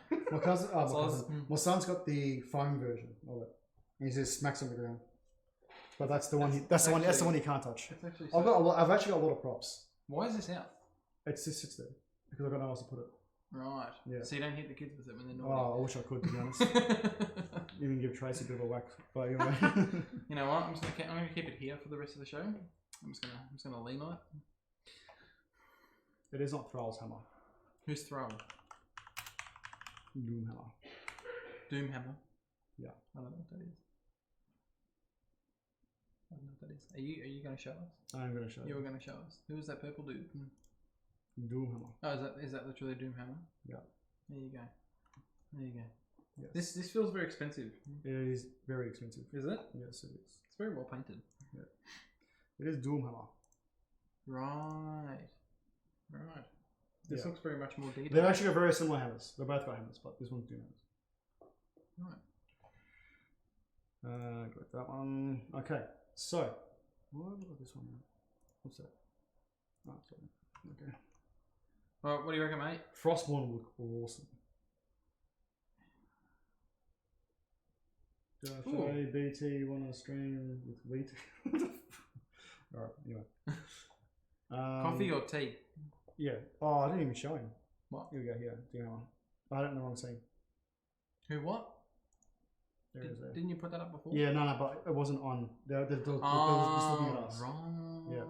S1: My son's got the foam version of it. And he just smacks on the ground. But that's the one. That's the one he can't touch.
S2: It's actually
S1: I've actually got a lot of props.
S2: Why is this out?
S1: It just sits there because I've got nowhere else to put it.
S2: Right.
S1: Yeah.
S2: So you don't hit the kids with it when they're naughty.
S1: Oh, I wish I could, to be honest. Even give Tracy a bit of a whack. But anyway.
S2: You know what? I'm gonna keep it here for the rest of the show. I'm just gonna lean on it.
S1: It is not Thrall's hammer.
S2: Who's Thrall?
S1: Doomhammer.
S2: Doomhammer.
S1: Yeah.
S2: I don't know what that is. I don't know what that is. Are you going to show us?
S1: I'm going to show you.
S2: You were going to show us. Who is that purple dude?
S1: Doomhammer.
S2: Oh, is that literally Doomhammer?
S1: Yeah.
S2: There you go. There you go.
S1: Yes.
S2: This feels very expensive.
S1: It is very expensive.
S2: Is it?
S1: Yes, it is.
S2: It's very well painted.
S1: Yeah. It is Doomhammer.
S2: Right. This looks very much more detailed.
S1: They've actually got very similar hammers. They're both got hammers, but this one's Doomhammers.
S2: Right.
S1: Got that one. Okay, so what about this one? What's that? Oh, sorry. Okay.
S2: Well, what do you reckon, mate?
S1: Frostborn look awesome. Show BT, you want to stream with BT? Alright, anyway.
S2: Coffee or tea?
S1: Yeah. Oh, I didn't even show him.
S2: What?
S1: Here we go, here. Doomhammer. I don't know what I'm saying.
S2: Who what? Didn't you put that up before?
S1: Yeah, no, but it wasn't on. They're just looking at us.
S2: Right.
S1: Yeah.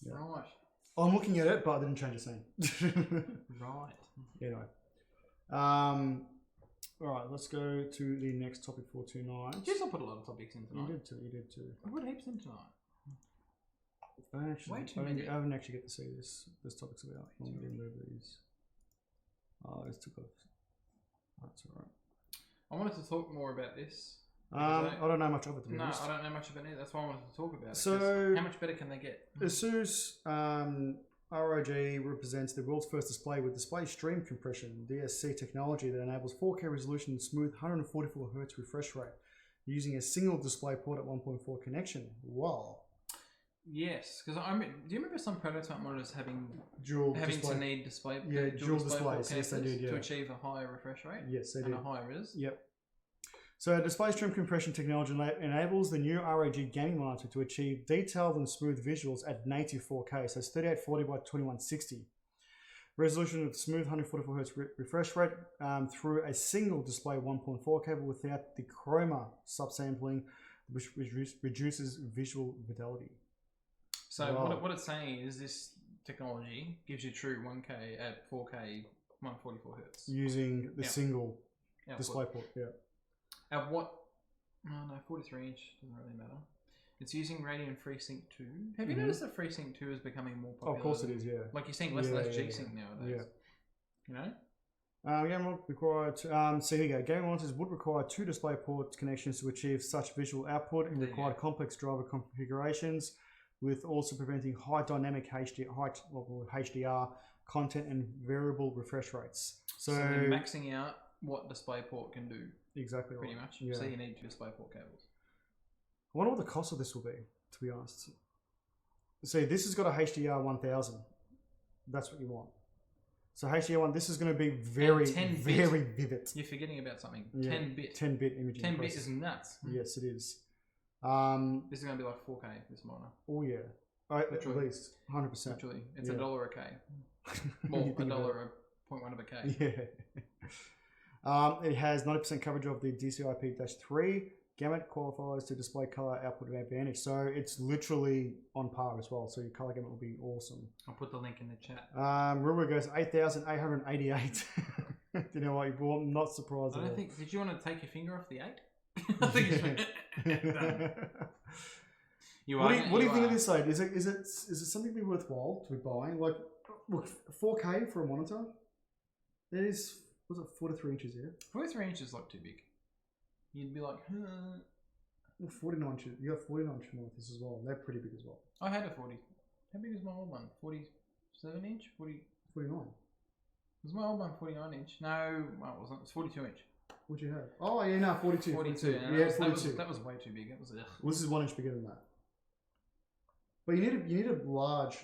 S1: Yeah.
S2: Right.
S1: I'm looking at it, but I didn't change the scene.
S2: Right.
S1: Anyway. Alright, let's go to the next topic 429.
S2: Jeez, I put a lot of topics in tonight.
S1: You did too.
S2: I put heaps in tonight.
S1: Way too many. I haven't actually get to see this topic's about. Let me move these. Oh, this took off. That's alright.
S2: I wanted to talk more about this.
S1: I don't know much of it, to be honest.
S2: I don't know much about it. That's why I wanted to talk about it.
S1: So,
S2: how much better can they get?
S1: ASUS ROG represents the world's first display with display stream compression, DSC technology that enables 4K resolution and smooth 144Hz refresh rate using a single display port at 1.4 connection. Wow.
S2: Yes, because do you remember some prototype monitors having
S1: dual
S2: display?
S1: Yeah, dual displays. Yes, they did. Yeah.
S2: To achieve a higher refresh rate.
S1: Yes, they did.
S2: And a higher res.
S1: Yep. So, display stream compression technology enables the new ROG gaming monitor to achieve detailed and smooth visuals at native 4K. So, it's 3840 by 2160. Resolution with smooth 144Hz refresh rate through a single display 1.4 cable without the chroma subsampling, which reduces visual fidelity.
S2: So what it's saying is this technology gives you true 1K at 4K 144 Hz.
S1: Using the single display port, yeah.
S2: At what? No, 43 inch doesn't really matter. It's using Radeon FreeSync 2. Have you noticed that FreeSync 2 is becoming more popular?
S1: Oh, of course it is, yeah.
S2: Like you're seeing less and less G-Sync nowadays.
S1: Yeah.
S2: You know?
S1: Game required. So here you go. Game monitors would require 2 display port connections to achieve such visual output and required complex driver configurations, with also preventing high dynamic HDR content and variable refresh rates. So
S2: you're maxing out what DisplayPort can do.
S1: Exactly right.
S2: Pretty much.
S1: Yeah.
S2: So you need 2 DisplayPort cables.
S1: I wonder what the cost of this will be, to be honest. See, this has got a HDR 1000. That's what you want. So HDR 1, this is going to be very vivid.
S2: You're forgetting about something.
S1: Yeah.
S2: 10-bit.
S1: 10-bit imaging.
S2: 10-bit is nuts.
S1: Yes, it is.
S2: This is going to be like 4K, this monitor.
S1: Oh, yeah. At
S2: Literally.
S1: least 100%.
S2: Literally, it's
S1: Yeah.
S2: $1 a K.
S1: You
S2: Well,
S1: think about
S2: $1 a 0.1 of a K.
S1: Yeah. It has 90% coverage of the DCI-P-3. Gamut qualifies to display color output advantage. So it's literally on par as well. So your color gamut will be awesome.
S2: I'll put the link in the chat.
S1: Rumor goes 8,888. You know what? Well, I'm not surprised
S2: I
S1: at
S2: don't
S1: all.
S2: think. Did you want to take your finger off the 8? I think it's done.
S1: What do you think of this side? Is it something to be worthwhile to be buying? Like, look, 4K for a monitor. It is. Was it 43 inches? Yeah.
S2: 43 inches is like too big. You'd be like,
S1: Well, 49 inches. You got 49 inch monitors as well. They're pretty big as well.
S2: I had a 40. How big is my old one? 47 inch?
S1: 49.
S2: Was my old one 49 inch? No, well, it wasn't. It was 42 inch.
S1: What'd you have? Oh yeah, no, 42.
S2: 42.
S1: Yeah, 42.
S2: That was way too big. It was.
S1: Well, this is 1 inch bigger than that. But you need a large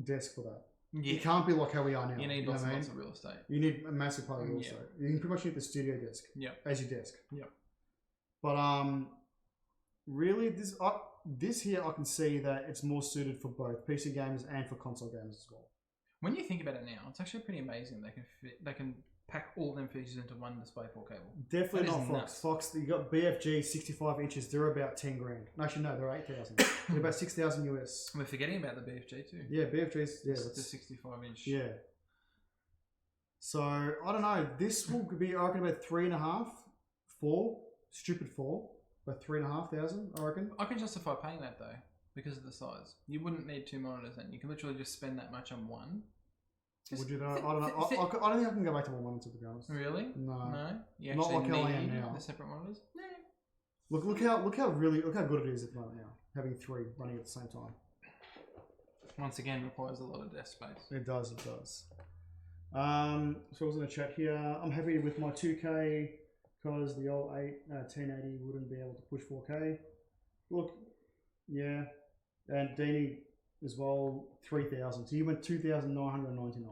S1: desk for that.
S2: Yeah.
S1: You can't be like how we are now.
S2: You need lots and lots of real estate.
S1: You need a massive part of real estate. You can pretty much need the studio desk as your desk.
S2: Yep.
S1: But really, this here I can see that it's more suited for both PC gamers and for console gamers as well.
S2: When you think about it now, it's actually pretty amazing. They can pack all them features into one DisplayPort cable.
S1: Definitely not Fox. Fox, you got BFG 65 inches. They're about 10 grand. Actually, no, they're 8,000. They're about 6,000 US.
S2: We're forgetting about the BFG too.
S1: Yeah, BFG's
S2: the 65 inch.
S1: Yeah. So I don't know. This will be, I reckon, about 3.5, 4, stupid 4, about 3,500. I reckon.
S2: I can justify paying that though because of the size. You wouldn't need 2 monitors then. You can literally just spend that much on one.
S1: Would you know? I don't know. I don't think I can go back to one monitor, to be honest.
S2: Really?
S1: No.
S2: No. You
S1: Not
S2: actually
S1: like how I am
S2: need
S1: now.
S2: the separate monitors. No.
S1: Look how good it is at the moment now. Having 3 running at the same time.
S2: Once again, requires a lot of desk space.
S1: It does. It does. So I was in the chat here. I'm happy with my 2K because the old 1080 wouldn't be able to push 4K. Look, yeah, and Deanie as well 3,000. So you went 2,999.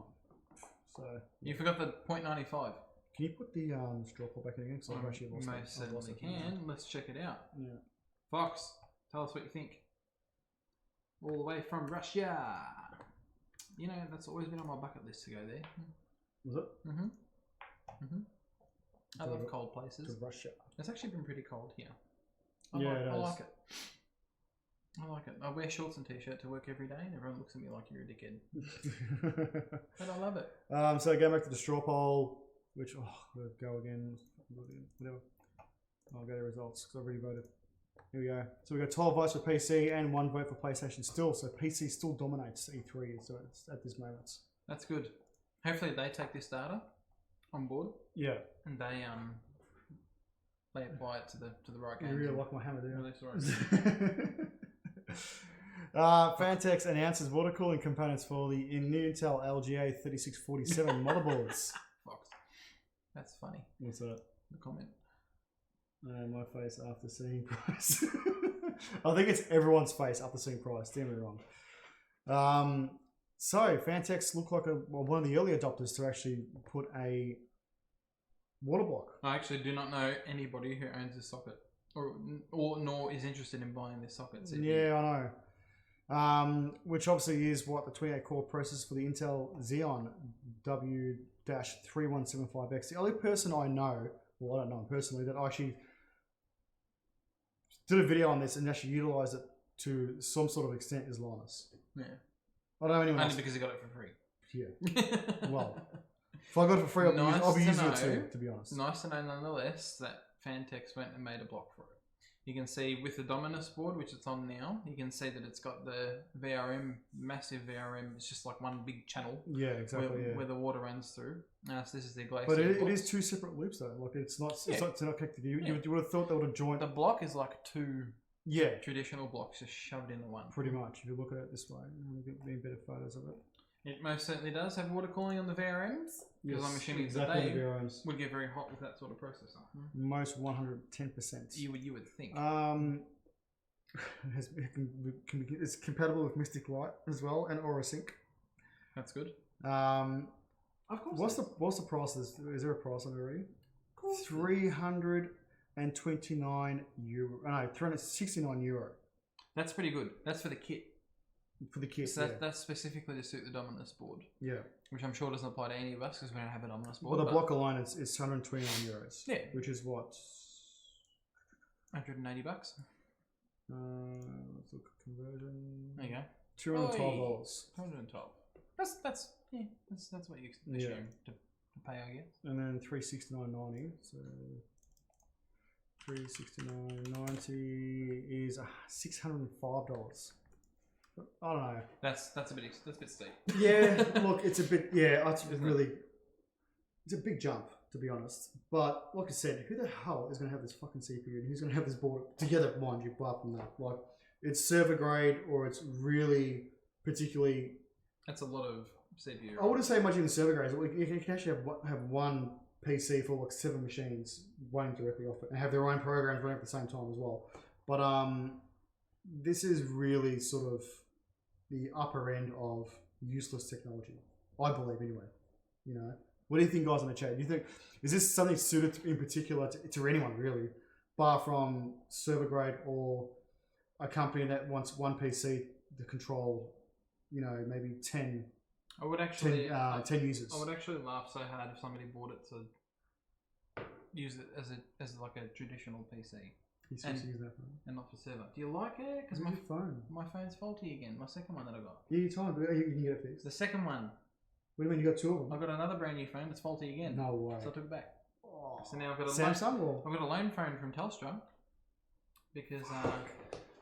S1: So
S2: you forgot the 0.95.
S1: Can you put the straw poll back in again? Because I've actually lost it.
S2: Most certainly can. Let's check it out.
S1: Yeah.
S2: Fox, tell us what you think. All the way from Russia. You know, that's always been on my bucket list to go there.
S1: Was it?
S2: Mm-hmm. I love cold places.
S1: To Russia.
S2: It's actually been pretty cold here.
S1: I
S2: like it. I like it. I wear shorts and t-shirt to work every day and everyone looks at me like you're a dickhead. But I love it.
S1: So going back to the straw poll, which, we'll go again, whatever. I'll go to results because I've already voted. Here we go. So we got 12 votes for PC and 1 vote for PlayStation still. So PC still dominates E3 so it's at this moment.
S2: That's good. Hopefully they take this data on board.
S1: Yeah.
S2: And they apply it to the right game.
S1: You really like my hammer, do you?
S2: Right.
S1: Fantex announces water cooling components for the Intel LGA 3647 motherboards.
S2: Fox. That's funny.
S1: What's that?
S2: The comment.
S1: My face after seeing price. I think it's everyone's face after seeing price. Don't get me wrong. So Fantex look like one of the early adopters to actually put a water block.
S2: I actually do not know anybody who owns this socket or nor is interested in buying this socket. CPU.
S1: Yeah, I know. Which obviously is what the 28 core processor for the Intel Xeon W-3175X. The only person I know, well, I don't know him personally, that actually did a video on this and actually utilized it to some sort of extent is Linus.
S2: Yeah.
S1: I don't know anyone
S2: Only
S1: else.
S2: because he got it for free.
S1: Yeah. Well, if I got it for free, I'll be using it too, to be honest.
S2: Nice to know nonetheless that Fantex went and made a block for it. You can see with the Dominus board, which it's on now, you can see that it's got the VRM, massive VRM. It's just like one big channel.
S1: Yeah, exactly.
S2: Where the water runs through. So this is the glacier.
S1: But it is 2 separate loops though. Like it's not connected. You would have thought they would have joined.
S2: The block is like 2 traditional blocks just shoved into one.
S1: Pretty much. If you look at it this way, I'll get better photos of it.
S2: It most certainly does have water cooling on the VRMs. Because I'm assuming
S1: exactly
S2: that they
S1: VRMs
S2: would get very hot with that sort of processor.
S1: Most 110%.
S2: You would think.
S1: It's compatible with Mystic Light as well and Aura Sync.
S2: That's good.
S1: Of course. What's the price? Is there a price on it already? 329 euro. No, 369 euro.
S2: That's pretty good. That's for the kit.
S1: For the kit,
S2: So that's specifically to suit the Dominus board.
S1: Yeah.
S2: Which I'm sure doesn't apply to any of us because we don't have a Dominus board.
S1: Well, the block alone is €129.
S2: Yeah.
S1: Which is what?
S2: $180.
S1: Let's look at conversion.
S2: There you go.
S1: $212.
S2: 212. That's what you assume to pay, I guess.
S1: And then $369.90. So $369.90 is $605. I don't know.
S2: That's a bit steep.
S1: Yeah, look, it's a bit. Yeah, it's a big jump, to be honest. But like I said, who the hell is going to have this fucking CPU and who's going to have this board together? Mind you, apart from that, like it's server grade or it's really particularly.
S2: That's a lot of CPU.
S1: I wouldn't say much even server grade. You can actually have one PC for like 7 machines running directly off it and have their own programs running at the same time as well. But this is really sort of the upper end of useless technology, I believe anyway. You know, what do you think, guys, in the chat? Do you think, is this something suited in particular to anyone really, bar from server grade or a company that wants one PC to control, you know, maybe 10 users?
S2: I would actually laugh so hard if somebody bought it to use it as like a traditional PC. And not for server. Do you like it? Because my phone's faulty again. My second one that I got.
S1: Yeah, you told me you can get it fixed.
S2: The second one.
S1: What do you mean you got 2 of them?
S2: I've got another brand new phone that's faulty again.
S1: No way.
S2: So I took it back. Oh. So now I've got a
S1: Samsung or?
S2: I've got a loan phone from Telstra because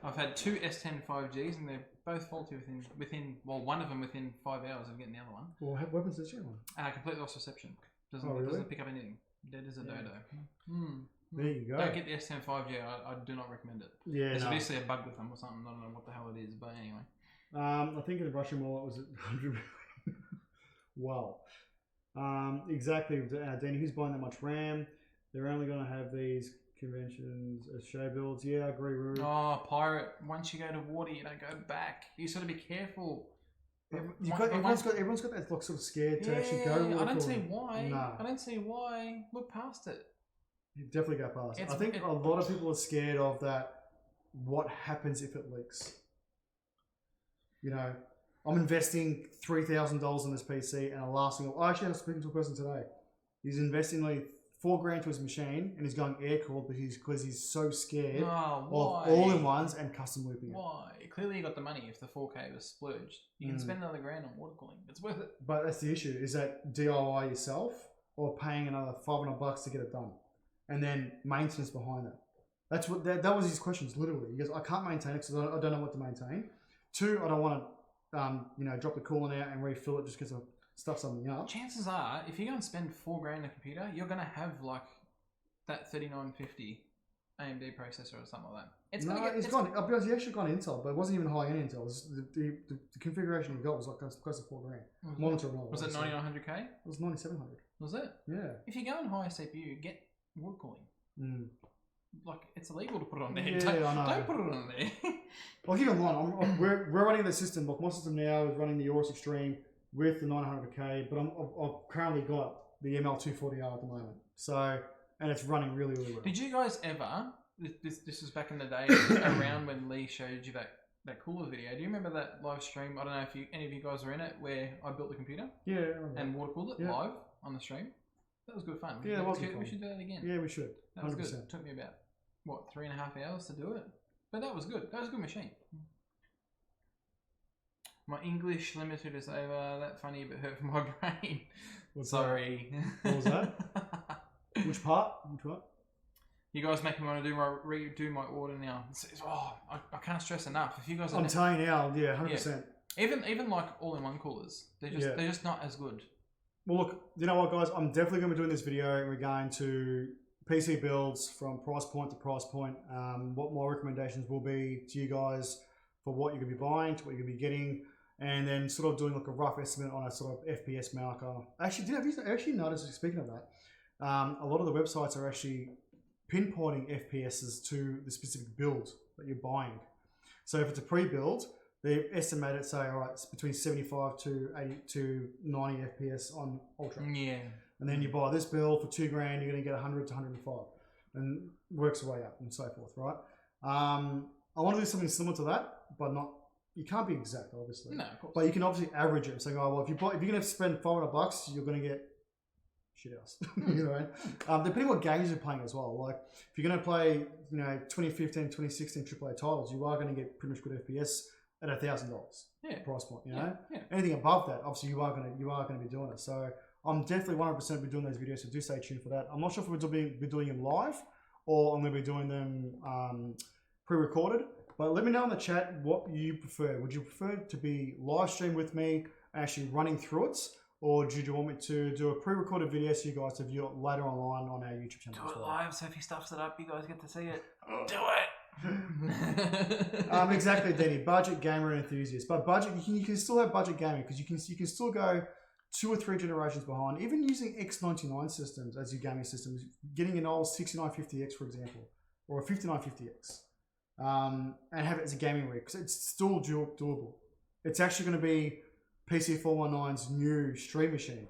S2: I've had 2 S10 5Gs and they're both faulty within one of them within 5 hours of getting the other one.
S1: Well, what happens to the second one?
S2: Completely lost reception.
S1: Really?
S2: Doesn't pick up anything. Dead as a dodo.
S1: There you go.
S2: Don't get the S10 5G. I do not recommend it.
S1: Yeah,
S2: there's obviously a bug with them or something. I don't know what the hell it is, but anyway.
S1: I think in the Russian wallet was at 100. Wow. Exactly. Danny, who's buying that much RAM? They're only going to have these conventions as show builds. Yeah, I agree. Rude.
S2: Oh, pirate! Once you go to water, you don't go back. You sort of be careful.
S1: Everyone's got that like sort of scared to actually go.
S2: I don't see why.
S1: No.
S2: I don't see why. Look past it.
S1: You definitely go past. I think a lot of people are scared of that. What happens if it leaks? You know, I'm investing $3,000 in this PC, and the last thing I actually was speaking to a person today. He's investing like $4,000 to his machine, and he's going air cooled, but because he's so scared of all-in-ones and custom looping it.
S2: Why? Clearly, you got the money. If the 4K was splurged, you can spend another $1,000 on water cooling. It's worth it.
S1: But that's the issue: is that DIY yourself or paying another $500 to get it done, and then maintenance behind it. That's what that was his questions. Literally, he goes, "I can't maintain it because I don't know what to maintain. 2, I don't want to, drop the coolant out and refill it just because I stuff something up."
S2: Chances are, if you go and spend $4,000 on a computer, you're gonna have like that 3950 AMD processor or something like that.
S1: I'll be honest, he actually got Intel, but it wasn't even high-end Intel. It was the configuration he got was like close to $4,000. Monitor and all.
S2: Was it 9900K?
S1: It was 9700.
S2: Was it?
S1: Yeah.
S2: If you go in higher CPU, get water cooling. Like, it's illegal to put it on there.
S1: Yeah, I know.
S2: Don't put it on there.
S1: I'll give him one. We're running the system. Like, my system now is running the Aorus Extreme with the 900K, but I've currently got the ML240R at the moment. So, and it's running really, really well.
S2: Did you guys ever, this was back in the day, around when Lee showed you that cooler video, do you remember that live stream? I don't know if any of you guys were in it, where I built the computer?
S1: Yeah.
S2: And water cooled it live on the stream? That was good fun.
S1: Yeah, it was good fun.
S2: We should do that again.
S1: Yeah, we should. 100%.
S2: That was good. It took me about, 3.5 hours to do it? But that was good. That was a good machine. My English limited is over. That funny but hurt for my brain. Sorry.
S1: What was that? Which part?
S2: You guys make me want to redo my order now. I can't stress enough. If you guys,
S1: I'm telling you now, 100%.
S2: Even like all-in-one coolers, they're just not as good.
S1: Well, look, you know what, guys? I'm definitely going to be doing this video in regard to PC builds from price point to price point. What my recommendations will be to you guys for what you're going to be buying, to what you're going to be getting, and then sort of doing like a rough estimate on a sort of FPS marker. Actually, have you actually noticed, speaking of that, a lot of the websites are actually pinpointing FPSs to the specific build that you're buying. So if it's a pre-build, they estimate it, say, all right, it's between 75 to 80 to 90 FPS on Ultra.
S2: Yeah.
S1: And then you buy this build for $2,000, you're going to get 100 to 105, and works your way up and so forth, right? I want to do something similar to that, but not you can't be exact, obviously.
S2: No, of course.
S1: But you can obviously average it, saying, oh well, if you're going to spend $500, you're going to get shit else. You know, right? Depending what games you're playing as well. Like if you're going to play, 2015, 2016 AAA titles, you are going to get pretty much good FPS at $1,000 price point. You know, anything above that, obviously you are going to be doing it. So I'm definitely 100% be doing those videos. So do stay tuned for that. I'm not sure if we'll be doing them live or I'm going to be doing them pre-recorded. But let me know in the chat what you prefer. Would you prefer to be live stream with me, actually running through it? Or do you want me to do a pre-recorded video so you guys to view it later online on our YouTube channel?
S2: Do it live, so if he stuffs it up, you guys get to see it. Do it!
S1: Exactly, Denny. Budget gamer and enthusiast. But budget, you can still have budget gaming because you can still go 2 or 3 generations behind. Even using X99 systems as your gaming systems, getting an old 6950X, for example, or a 5950X, and have it as a gaming rig because it's still doable. It's actually going to be PC419's new stream machine,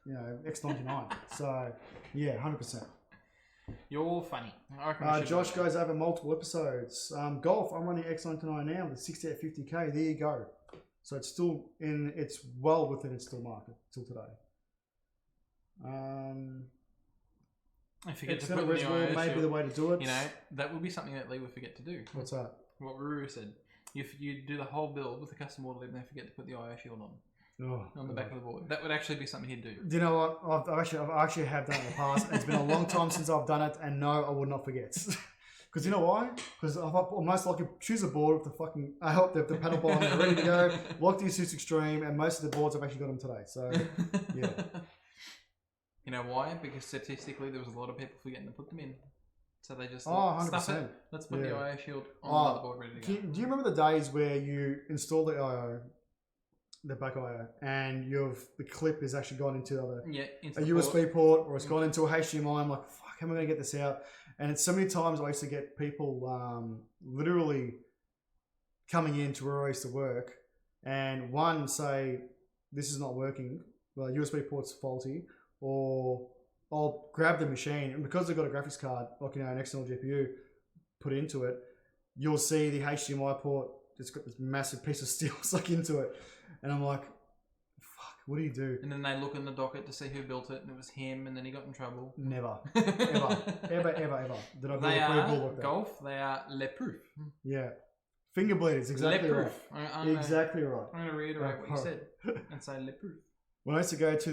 S1: X99. So, yeah, 100%.
S2: You're funny.
S1: Josh goes over multiple episodes. Golf, I'm running X99 now with 6850K. There you go. So it's well within its still market till today.
S2: I forget to put the IO
S1: maybe
S2: shield.
S1: the way to do it.
S2: That would be something that Lee would forget to do.
S1: What's that?
S2: What Ruru said. If you do the whole build with the custom order and then forget to put the IO shield on the back of the board, that would actually be something he'd do.
S1: Do you know what? I've actually have done it in the past. It's been a long time since I've done it, and no, I would not forget. Because you know why? Because I'll most likely choose a board with the fucking the PaddleBull on it ready to go, lock the Asus Extreme, and most of the boards I've actually got them today. So yeah.
S2: You know why? Because statistically, there was a lot of people forgetting to put them in. So they just
S1: 100%.
S2: Let's put the IO shield on the board ready to go.
S1: Do you remember the days where you install the IO, the back IO, and the clip is actually gone into a USB port, or it's gone into a HDMI? I'm like, fuck, how am I going to get this out? And it's so many times I used to get people literally coming in to where I used to work, and one say, this is not working, the USB port's faulty, or I'll grab the machine, and because they've got a graphics card, like an external GPU, put into it, you'll see the HDMI port, it's got this massive piece of steel stuck into it. And I'm like, fuck, what do you do?
S2: And then they look in the docket to see who built it, and it was him, and then he got in trouble.
S1: Never. ever. Did I build a pre-build like that?
S2: Golf, they are le proof.
S1: Yeah. Finger bleeders, exactly
S2: le
S1: right.
S2: proof.
S1: Exactly right.
S2: I'm going to reiterate what you said and say le proof.
S1: When I used to go to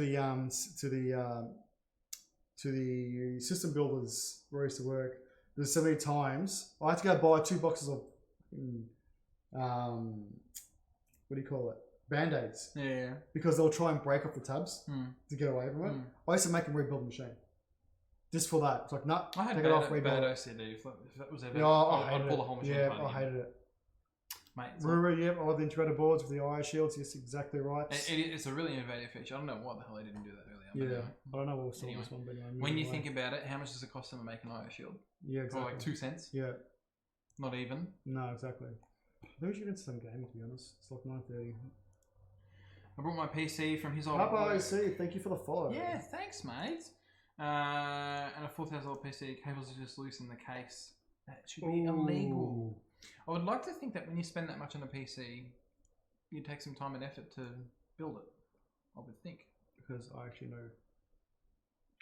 S1: the system builders where I used to work, there's so many times I had to go buy 2 boxes of what do you call it? Band-aids.
S2: Yeah.
S1: Because they'll try and break off the tabs to get away from it. I used to make them rebuild the machine. Just for that. It's like, nah, take it off, rebuild it.
S2: OCD. If that was ever,
S1: I'd
S2: pull the whole machine apart.
S1: I hated it.
S2: Mate,
S1: Ruru, I had the integrated boards with the IO shields. Yes, exactly right.
S2: It's a really innovative feature. I don't know why the hell they didn't do that earlier.
S1: Yeah, I don't know what was this one, but
S2: when you think about it, how much does it cost them to make an IO shield?
S1: Yeah, exactly.
S2: For like 2 cents?
S1: Yeah.
S2: Not even?
S1: No, exactly. I think we should get into some gaming, to be honest. It's like 9:30.
S2: I brought my PC from his old
S1: Papa IC, thank you for the follow.
S2: Yeah, thanks, mate. And a $4,000 PC, cables are just loose in the case. That should be illegal. I would like to think that when you spend that much on a PC, you take some time and effort to build it. I would think.
S1: Because I actually know.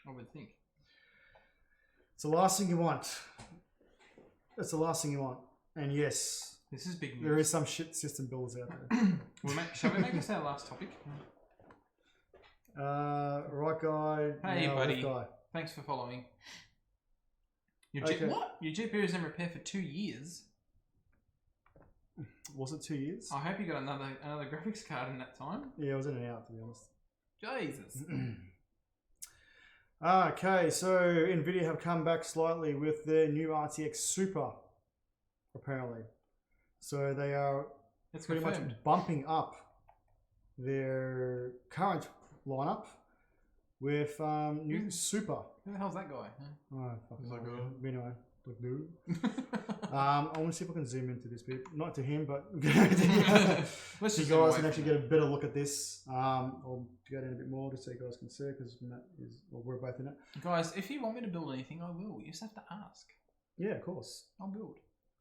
S2: I would think.
S1: It's the last thing you want. It's the last thing you want. And yes,
S2: this is big news.
S1: There is some shit system builders out there.
S2: Shall we make this our last topic?
S1: Right guy.
S2: Hey, buddy.
S1: Left guy.
S2: Thanks for following. Your GPU is in repair for 2 years.
S1: Was it 2 years?
S2: I hope you got another graphics card in that time.
S1: Yeah, it was in and out, to be honest.
S2: Jesus.
S1: Okay, so Nvidia have come back slightly with their new RTX Super, apparently. So they are pretty much bumping up their current lineup with new Super.
S2: Who the hell's that guy? Huh?
S1: Oh, fuck. Anyway, like dude. I want to see if I can zoom into this bit. Not to him, but so you guys can actually get a better look at this. I'll go down a bit more just so you guys can see, because we're both in it.
S2: Guys, if you want me to build anything, I will. You just have to ask.
S1: Yeah, of course.
S2: I'll build.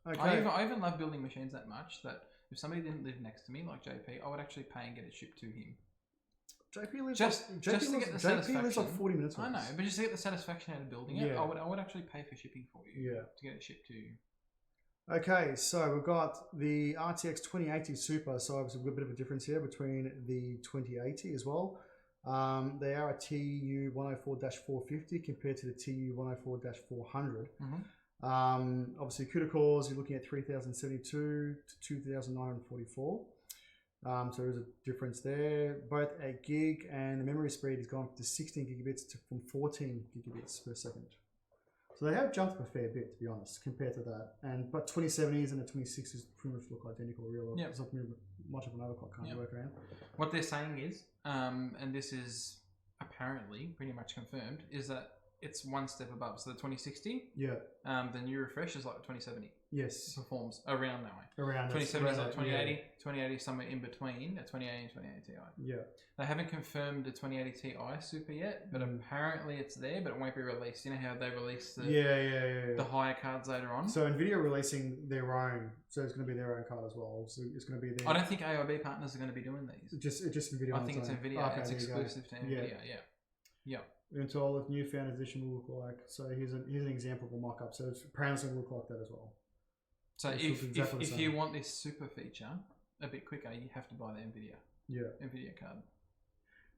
S1: Okay.
S2: I even love building machines that much that if somebody didn't live next to me, like JP, I would actually pay and get it shipped to him.
S1: JP lives
S2: Just to get the
S1: JP lives
S2: satisfaction.
S1: like 40 minutes away.
S2: I know, but just to get the satisfaction out of building it,
S1: Yeah.
S2: I would actually pay for shipping for you.
S1: Yeah.
S2: To get it shipped to you.
S1: Okay, so we've got the RTX 2080 Super. So obviously we've got a bit of a difference here between the 2080 as well. They are a TU 104-450 compared to the TU 104-400. Obviously CUDA cores, you're looking at 3072 to 2944. So there's a difference there. Both 8 gig, and the memory speed has gone to 16 gigabits from 14 gigabits per second. So they have jumped up a fair bit, to be honest, compared to that. But 2070s and the 2060s pretty much look identical, really.
S2: Yep.
S1: There's not much of an overclock kind of work around.
S2: What they're saying is, and this is apparently pretty much confirmed, is that it's one step above. So the 2060, the new refresh is like the 2070.
S1: Yes.
S2: Performs around that way.
S1: Around
S2: 2070 is like 2080.
S1: Yeah.
S2: 2080 is somewhere in between a 2080 and 2080 Ti.
S1: Yeah.
S2: They haven't confirmed the 2080 Ti Super yet, but apparently it's there, but it won't be released. You know how they release the higher cards later on?
S1: So NVIDIA are releasing their own, so it's going to be their own card as well. So it's going to be their...
S2: I don't think AIB partners are going to be doing these.
S1: Just NVIDIA.
S2: I think it's NVIDIA. Okay, it's exclusive to NVIDIA. Yeah.
S1: Until the new Founders Edition will look like. So here's an example of a mock-up. So it's apparently going to look like that as well.
S2: So if you want this super feature a bit quicker, you have to buy the NVIDIA card.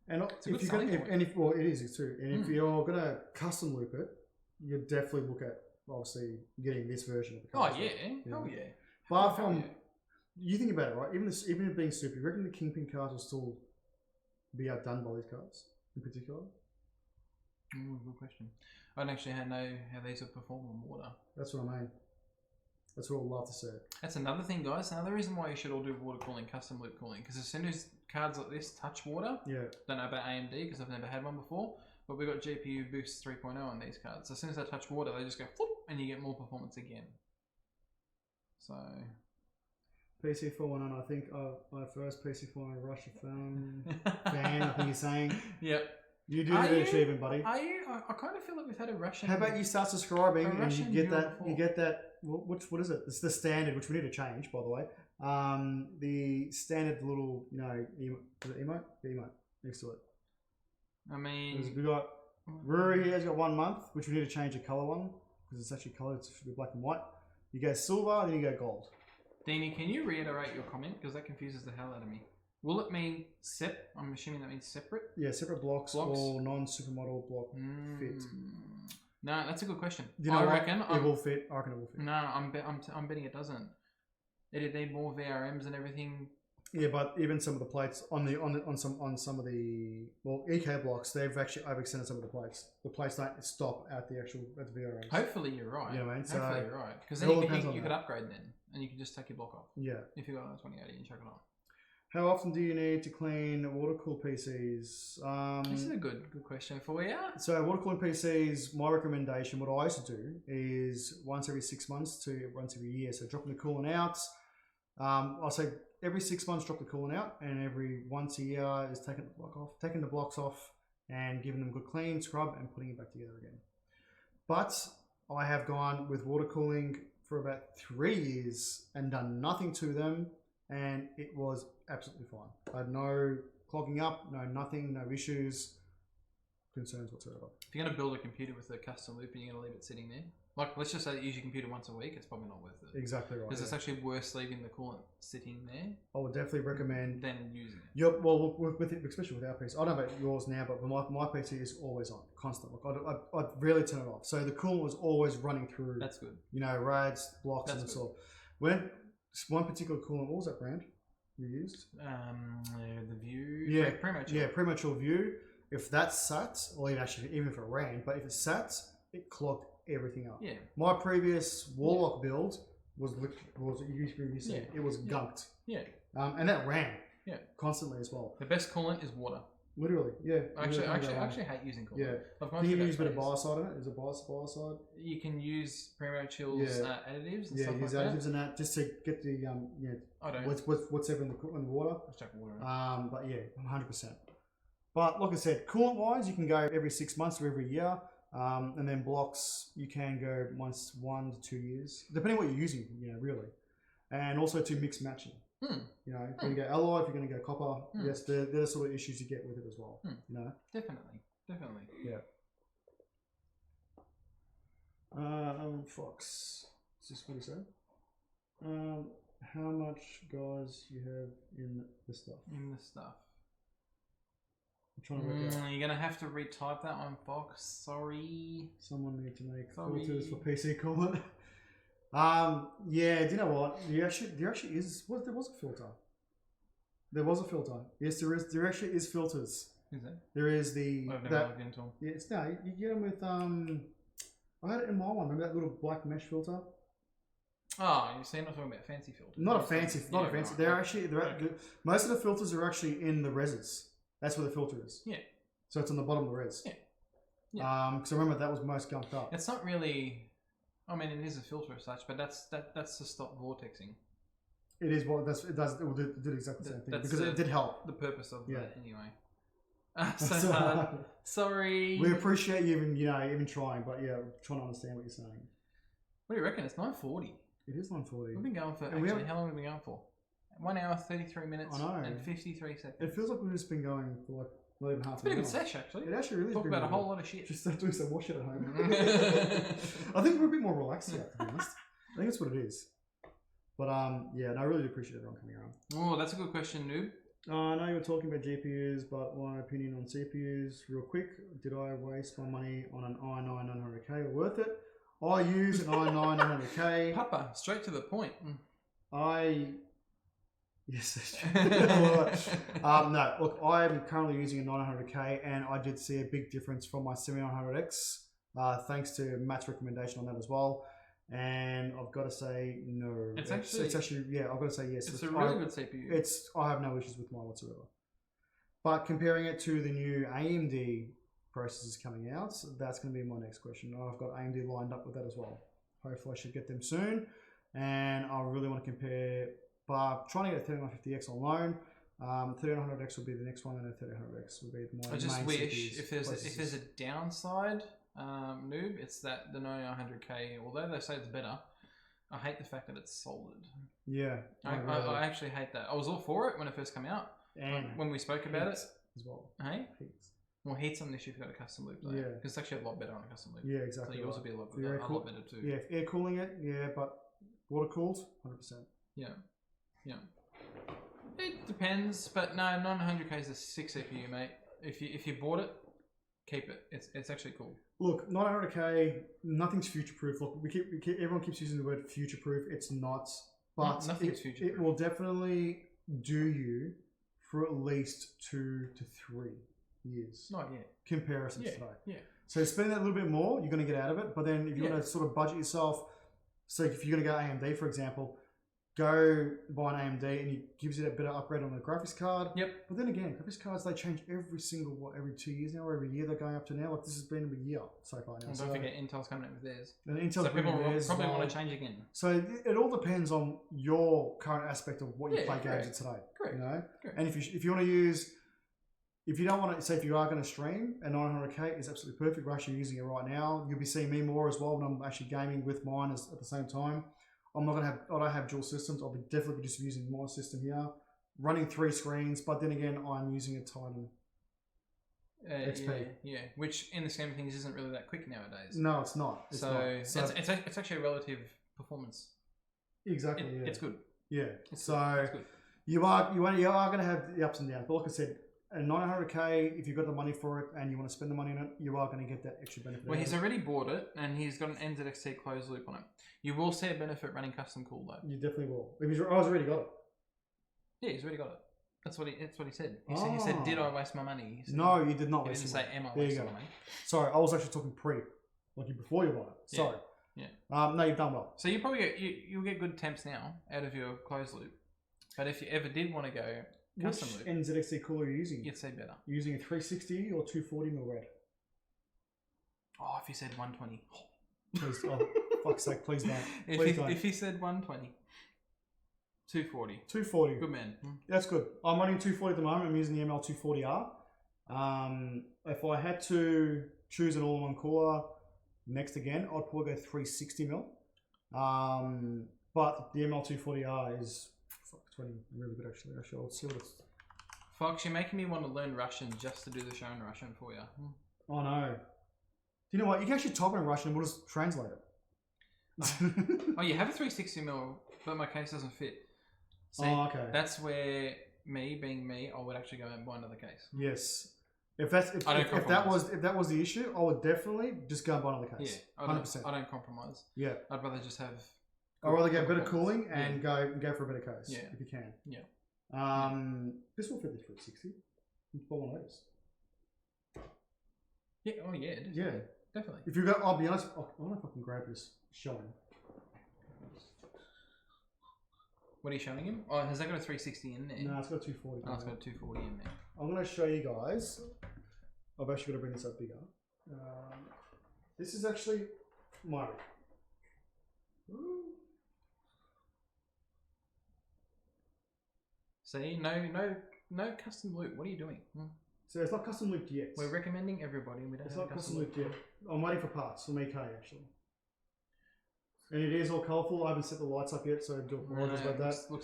S1: And if you're going, it is too. And if you're going to custom loop it, you definitely look at obviously getting this version of the card.
S2: Oh yeah, hell yeah.
S1: But from you think about it, right? Even it being super, you reckon the Kingpin cards will still be outdone by these cards in particular?
S2: Good question. I don't actually know how these will perform on water.
S1: That's what I mean. That's what I'd love to see.
S2: That's another thing, guys. Another reason why you should all do water cooling, custom loop cooling, because as soon as cards like this touch water, don't know about AMD because I've never had one before, but we've got GPU Boost 3.0 on these cards. As soon as they touch water, they just go whoop, and you get more performance again. So
S1: PC419, I think my first PC419 Russia fan, I think you're saying.
S2: Yep.
S1: You do the achievement, buddy.
S2: Are you? I kind of feel like we've had a Russian.
S1: How about you start subscribing and you get that? You get that. What is it? It's the standard, which we need to change, by the way. The standard little, emote. Is it emote? The emote next to it.
S2: I mean,
S1: we got Rory here has got 1 month, which we need to change the color one because it's actually colored. It's black and white. You go silver, then you go gold.
S2: Deanie, can you reiterate your comment because that confuses the hell out of me? Will it mean I'm assuming that means separate? Yeah,
S1: separate blocks. Or non-supermodel block fit.
S2: No, that's a good question.
S1: I reckon it will fit. I reckon it will fit.
S2: No, I'm betting it doesn't. It'd need more VRMs and everything.
S1: Yeah, but even some of the plates on some of the EK blocks, they've actually overextended some of the plates. The plates don't stop at the VRMs.
S2: Hopefully you're right.
S1: You know what I mean?
S2: Hopefully you're right. Because then you could upgrade then, and you could just take your block off.
S1: Yeah.
S2: If you got on a 2080 and chuck it on.
S1: How often do you need to clean water-cooled PCs?
S2: This is a good question for you.
S1: So water-cooled PCs, my recommendation, what I used to do is once every 6 months to once every year. So dropping the coolant out. I'll say every 6 months drop the coolant out, and every once a year is taking the blocks off and giving them a good clean, scrub, and putting it back together again. But I have gone with water cooling for about 3 years and done nothing to them, and it was absolutely fine. I had no clogging up, nothing, no issues, concerns whatsoever.
S2: If you're going to build a computer with a custom loop and you're going to leave it sitting there, like let's just say you use your computer once a week, it's probably not worth it.
S1: Exactly right.
S2: Because it's actually worse leaving the coolant sitting there.
S1: I would definitely recommend
S2: than using it.
S1: Yep. Well, with it, especially with our PC, I don't know about yours now, but my PC is always on, constant. Like I rarely turn it off, so the coolant was always running through.
S2: That's good.
S1: RADs, blocks, and so on. When one particular coolant, what was that brand you used?
S2: The View.
S1: Yeah,
S2: Premature.
S1: Yeah, Premature View. If that sat, or even if it ran, but if it sat, it clogged everything up.
S2: Yeah.
S1: My previous Warlock build was it was gunked.
S2: Yeah.
S1: And that ran.
S2: Yeah.
S1: Constantly as well.
S2: The best coolant is water.
S1: Literally, yeah.
S2: I actually hate using coolant.
S1: Yeah. Can you use a bit of biocide in it? Is it biocide?
S2: You can use Premachill's additives and stuff like that.
S1: Use additives and that just to get the
S2: I don't.
S1: What's ever in the water.
S2: Let's check water.
S1: But yeah, 100%. But like I said, coolant wise, you can go every 6 months or every year. And then blocks, you can go 1 to 2 years, depending on what you're using, really. And also to mix matching. You know, if you're going to go alloy, if you're going to go copper, yes, they're the sort of issues you get with it as well. You know,
S2: definitely.
S1: yeah. Fox, is this what he said? How much guys you have in the stuff?
S2: In the stuff.
S1: I'm trying to work out.
S2: You're gonna have to retype that one, Fox. Sorry.
S1: Someone need to make filters for PC comment. Yeah. Do you know what? There actually is. What? There was a filter. There was a filter. Yes, there is. There actually is filters.
S2: Is there?
S1: There is the.
S2: I've never logged into them.
S1: Yeah, it's no. You get them with I had it in my one. Remember that little black mesh filter?
S2: Oh, you're not talking about fancy filters.
S1: Not a fancy. Right. They're actually. Most of the filters are actually in the reses. That's where the filter is. Yeah. So it's on the bottom of the res.
S2: Yeah.
S1: Because I remember that was most gunked up.
S2: It's not really. I mean, it is a filter as such, but that's to stop vortexing.
S1: It is what it does. It did exactly the same thing because it did help.
S2: The purpose of that anyway. So hard. Sorry.
S1: We appreciate you even trying, but yeah, we're trying to understand what you're saying.
S2: What do you reckon? It's 9:40.
S1: It is 9:40.
S2: We've been going for how long have we been going for? 1 hour 33 minutes and 53 seconds.
S1: It feels like we've just been going for like not even half an hour.
S2: It's been a good sesh actually.
S1: It actually really
S2: talk about a whole lot of shit.
S1: Just doing some more shit at home. I think we're a bit more relaxed here, to be honest. I think that's what it is. But yeah, I really appreciate everyone coming around.
S2: Oh, that's a good question, Noob.
S1: I know you were talking about GPUs, but my opinion on CPUs, real quick. Did I waste my money on an i9 900K? Worth it? I use an i9 900K.
S2: Papa, straight to the point.
S1: Yes, that's true. No, look, I'm currently using a 900K, and I did see a big difference from my 7900X, thanks to Matt's recommendation on that as well. And I've got to say, no. It's actually, yeah, I've got to say yes.
S2: It's a really good CPU.
S1: I have no issues with mine whatsoever. But comparing it to the new AMD processors coming out, that's going to be my next question. I've got AMD lined up with that as well. Hopefully, I should get them soon. And I really want to compare. But trying to get a 3950X on loan, 3900X will be the next one, and a 3900X will be my
S2: I just
S1: main
S2: wish
S1: CPUs,
S2: if there's a downside, Noob, it's that the 9900K, although they say it's better, I hate the fact that it's solid.
S1: Yeah,
S2: I actually hate that. I was all for it when it first came out, and when we spoke about it
S1: as well.
S2: Hey, well, heat's an issue if you've got a custom loop, though. Yeah, because it's actually a lot better on a custom loop.
S1: Yeah, exactly.
S2: So yours will be a lot better too.
S1: Yeah, if air cooling it, yeah, but water cooled, 100%.
S2: Yeah. Yeah, it depends, but no, 900K is a 6 CPU, mate. If you bought it, keep it. It's actually cool.
S1: Look, 900K, nothing's future proof. Look, everyone keeps using the word future proof. It's not, but
S2: nothing's future proof.
S1: It will definitely do you for at least 2 to 3 years.
S2: Not yet.
S1: Comparisons today.
S2: Yeah.
S1: So spend that a little bit more, you're going to get out of it. But then if you want to sort of budget yourself, so if you're going to go AMD, for example. Go buy an AMD and it gives you that better upgrade on the graphics card.
S2: Yep.
S1: But then again, graphics cards, they change every 2 years now, or every year they're going up to now. Like this has been a year so far now.
S2: And don't forget Intel's coming out with theirs.
S1: And Intel's
S2: people probably want to change again.
S1: So it all depends on your current aspect of what you play games with today.
S2: Correct.
S1: You know?
S2: Correct.
S1: And if you want to use, if you don't want to, say if you are going to stream, a 900K is absolutely perfect. We're actually using it right now. You'll be seeing me more as well when I'm actually gaming with mine at the same time. I don't have dual systems. I'll be definitely just using my system here, running 3 screens. But then again, I'm using a Titan XP.
S2: Yeah, which in the scheme of things isn't really that quick nowadays.
S1: No, it's not. It's
S2: actually a relative performance.
S1: Exactly.
S2: It's good.
S1: Yeah.
S2: It's good.
S1: You are going to have the ups and downs. But like I said, a 900K, if you've got the money for it and you want to spend the money on it, you are going to get that extra benefit.
S2: Well, he's already bought it and he's got an NZXT closed loop on it. You will see a benefit running custom cool though.
S1: You definitely will. He's already got it.
S2: Yeah, he's already got it. That's what he said. He said, "Did I waste my money?" Said,
S1: no, you did not waste.
S2: He didn't say, "Am I wasting my money?"
S1: Sorry, I was actually talking before you bought it. Sorry.
S2: Yeah.
S1: No, you've done well.
S2: So you probably you'll get good temps now out of your closed loop. But if you ever did want to go custom loop,
S1: NZXT cooler are you using?
S2: You'd say better.
S1: You're using a 360 or 240 mil red?
S2: Oh, if you said 120.
S1: Please, fuck's sake, please don't.
S2: If he said 120. 240.
S1: 240.
S2: Good man.
S1: That's good. I'm running 240 at the moment. I'm using the ML240R. If I had to choose an all-in-one cooler next again, I'd probably go 360 mil. But the ML240R is fuck, 20. Really good actually. Actually, I'll see what it's.
S2: Fox, you're making me want to learn Russian just to do the show in Russian for you.
S1: Oh no. Do you know what? You can actually type it in Russian and we'll just translate it.
S2: Oh, you have a 360mm, but my case doesn't fit. See,
S1: okay.
S2: That's where me, being me, I would actually go and buy another case.
S1: Yes. If that was the issue, I would definitely just go and buy another case.
S2: Yeah,
S1: 100%.
S2: I don't compromise.
S1: Yeah.
S2: I'd rather just have.
S1: I'd rather get better cooling and go for a better case.
S2: Yeah.
S1: If you can.
S2: Yeah.
S1: This will fit the 360. Buy one of those.
S2: Yeah. Oh yeah. It is.
S1: Yeah.
S2: Definitely.
S1: If you go, I'll be honest. I don't know if I can grab this showing.
S2: What are you showing him? Oh, has that got a 360 in there?
S1: No, it's got a 240.
S2: Oh, it's got a 240 in there.
S1: I'm going to show you guys. I've actually got to bring this up bigger. This is actually my rig.
S2: See, no custom loop. What are you doing?
S1: So it's not custom looped yet.
S2: We're recommending everybody. We don't.
S1: It's
S2: have
S1: not custom looped yet. I'm waiting for parts from EK actually. And it is all colourful. I haven't set the lights up yet, so do apologize about that.
S2: Looks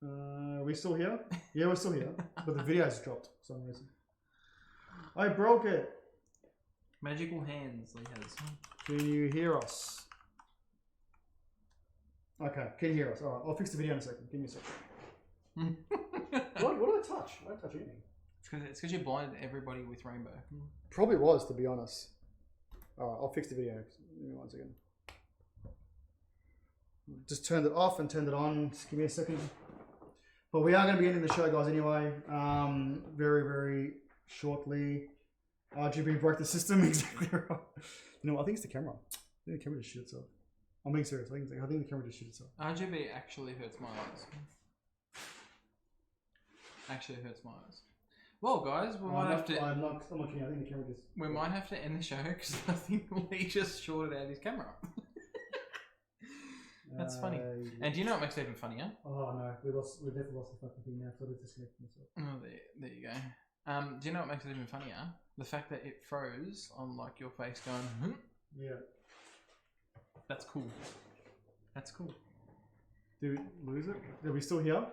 S1: Are we still here? Yeah, we're still here. But the video's dropped for some reason. I broke it.
S2: Magical hands, Lee has.
S1: Can you hear us? Okay, can you hear us? Alright, I'll fix the video in a second. Give me a second. What did I touch? I didn't touch anything.
S2: It's because you blinded everybody with rainbow.
S1: Probably was, to be honest. Alright, I'll fix the video. Give me 1 second. Just turned it off and turned it on. Just give me a second. But we are going to be ending the show, guys, anyway. Very, very shortly. RGB broke the system. Exactly right. You know what? I think it's the camera. I think the camera just shit itself. I'm being serious. I think the camera just shit itself.
S2: RGB actually hurts my eyes. Actually hurts my eyes. Well, guys, we might have to.
S1: I'm not kidding. I think the camera just.
S2: We might have to end the show because I think Lee just shorted out his camera. That's funny. And do you know what makes it even funnier?
S1: Oh no, we definitely lost the fucking thing now, so I disconnected myself.
S2: Oh, there you go. Do you know what makes it even funnier? The fact that it froze on like your face going.
S1: Yeah.
S2: That's cool. That's cool.
S1: Did we lose it? Are we still here?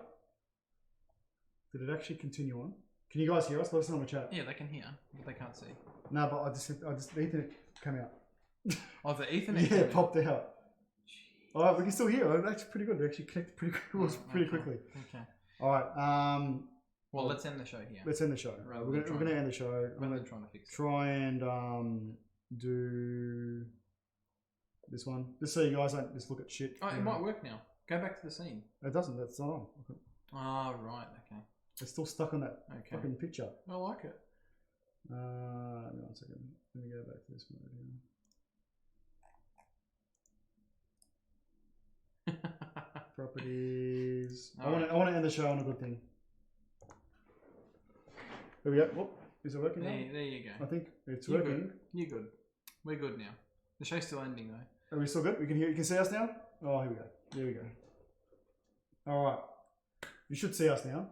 S1: Did it actually continue on? Can you guys hear us? Let us know in the chat.
S2: Yeah, they can hear, but they can't see.
S1: No, but I just the Ethernet came out.
S2: Oh, the Ethernet.
S1: Yeah, it popped out. Oh, we can still hear. That's pretty good. We actually connected pretty quickly.
S2: Okay.
S1: All right.
S2: Well, let's end the show here.
S1: Let's end the show. We're gonna end the show.
S2: I'm gonna try to fix it.
S1: Try and do this one, just so you guys don't just look at shit.
S2: Oh, it might work now. Go back to the scene.
S1: It doesn't. That's not on.
S2: Oh, right. Okay.
S1: It's still stuck on that fucking picture.
S2: I like it.
S1: 1 second. Let me go back to this mode here. Properties. I want to end the show on a good thing. There we go. Whoop. Is it working now?
S2: There you go.
S1: I think it's working.
S2: Good. You're good. We're good now. The show's still ending though.
S1: Are we still good? We can hear. You can see us now. Oh, here we go. There we go. All right. You should see us now.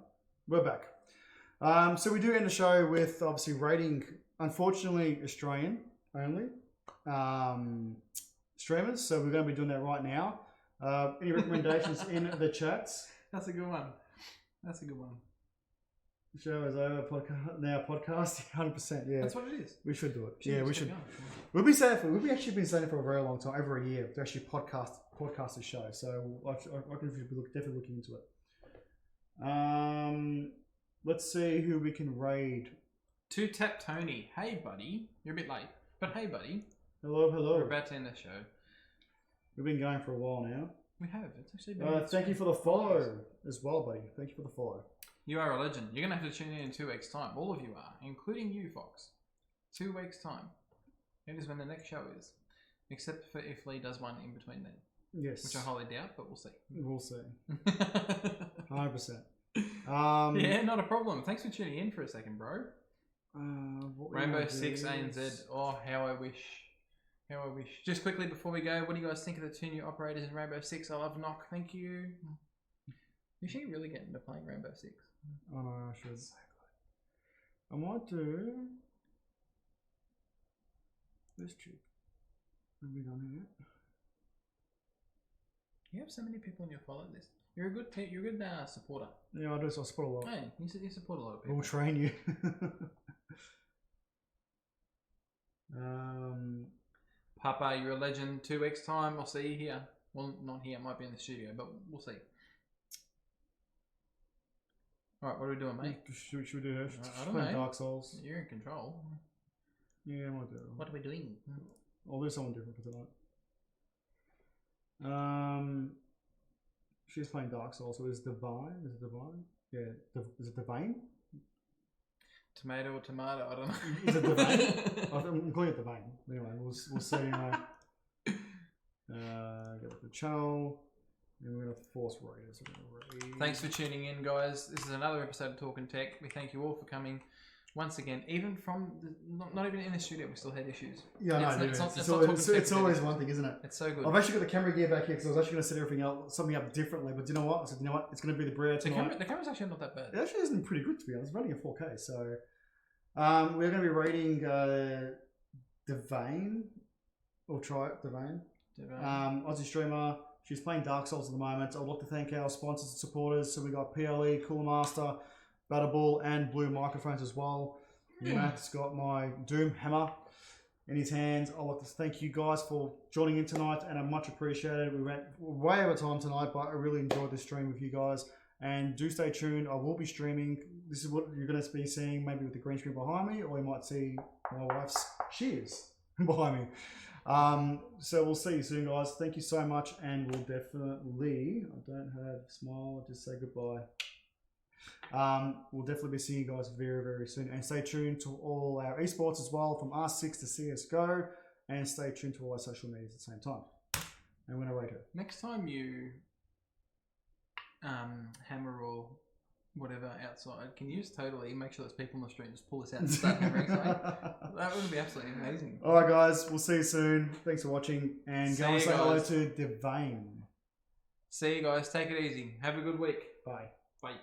S1: We're back. So we do end the show with obviously rating. Unfortunately, Australian only streamers. So we're going to be doing that right now. Any recommendations in the chats?
S2: That's a good one. That's a good one.
S1: The show is over. Podcast 100%. Yeah,
S2: that's what it is.
S1: We should do it. Yeah, we should. We've actually been saying it for a very long time, over a year, to actually podcast the show. So I can definitely looking into it. Let's see who we can raid.
S2: Two Tap Tony. Hey buddy, you're a bit late, but hey buddy.
S1: Hello.
S2: We're about to end the show.
S1: We've been going for a while now.
S2: We have. It's actually been.
S1: Thank you for the follow as well, buddy. Thank you for the follow.
S2: You are a legend. You're gonna have to tune in 2 weeks' time. All of you are, including you, Fox. 2 weeks' time. It is when the next show is, except for if Lee does one in between then.
S1: Yes.
S2: Which I highly doubt, but we'll see.
S1: We'll see. 100%.
S2: Yeah, not a problem. Thanks for tuning in for a second, bro. Rainbow 6 ANZ. Oh, how I wish How are we? Just quickly before we go, what do you guys think of the 2 new operators in Rainbow Six? I love Knock, thank you. You should really get into playing Rainbow Six.
S1: Oh no, I should. I might do this trick. Have we done it yet?
S2: You have so many people on your follow list. You're a good supporter.
S1: Yeah, I do. So I support a lot.
S2: Hey, you support a lot of people.
S1: We'll train you.
S2: Papa, you're a legend. 2 weeks time, I'll see you here. Well, not here. I might be in the studio, but we'll see. All right, what are we doing, mate?
S1: Should we do this?
S2: I don't know.
S1: Dark Souls.
S2: You're in control.
S1: Yeah, I might do it.
S2: What are we doing?
S1: I'll do something different for tonight. She's playing Dark Souls, so is Divine? Is it Divine? Yeah, is it Divine?
S2: Tomato or tomato? I don't know.
S1: Is it Divine? I'm calling it Divine. Anyway, we'll see. Get the channel. And we're going to force raiders.
S2: Thanks for tuning in, guys. This is another episode of Talking Tech. We thank you all for coming. Once again, even from not even in the studio, we still had issues.
S1: Yeah, no, it's always one thing, isn't it?
S2: It's so good.
S1: I've actually got the camera gear back here because I was actually going to set something up differently. But you know what? I said, you know what? It's going to be the Brio tonight.
S2: The camera's actually not that bad.
S1: It actually isn't pretty good, to be honest. It's running in 4K. So we're going to be rating Devane. Or try it, Devane. Aussie streamer. She's playing Dark Souls at the moment. I'd like to thank our sponsors and supporters. So we got PLE, Cooler Master, BattleBull, and Blue microphones as well. Matt's got my Doom hammer in his hands. I'd like to thank you guys for joining in tonight, and I much appreciate it. We went way over time tonight, but I really enjoyed this stream with you guys. And do stay tuned. I will be streaming. This is what you're going to be seeing, maybe with the green screen behind me, or you might see my wife's shears behind me. So we'll see you soon, guys. Thank you so much, and we'll definitely, I don't have smile, just say goodbye. We'll definitely be seeing you guys very, very soon, and stay tuned to all our esports as well, from R6 to CSGO, and stay tuned to all our social medias at the same time. And we're going to rate her.
S2: Next time you hammer or whatever outside, can you just totally make sure there's people on the street and just pull us out and start hammering something? That would be absolutely amazing.
S1: Alright guys, we'll see you soon. Thanks for watching, and go and say hello to Devane.
S2: See you guys, take it easy. Have a good week.
S1: Bye.
S2: Bye.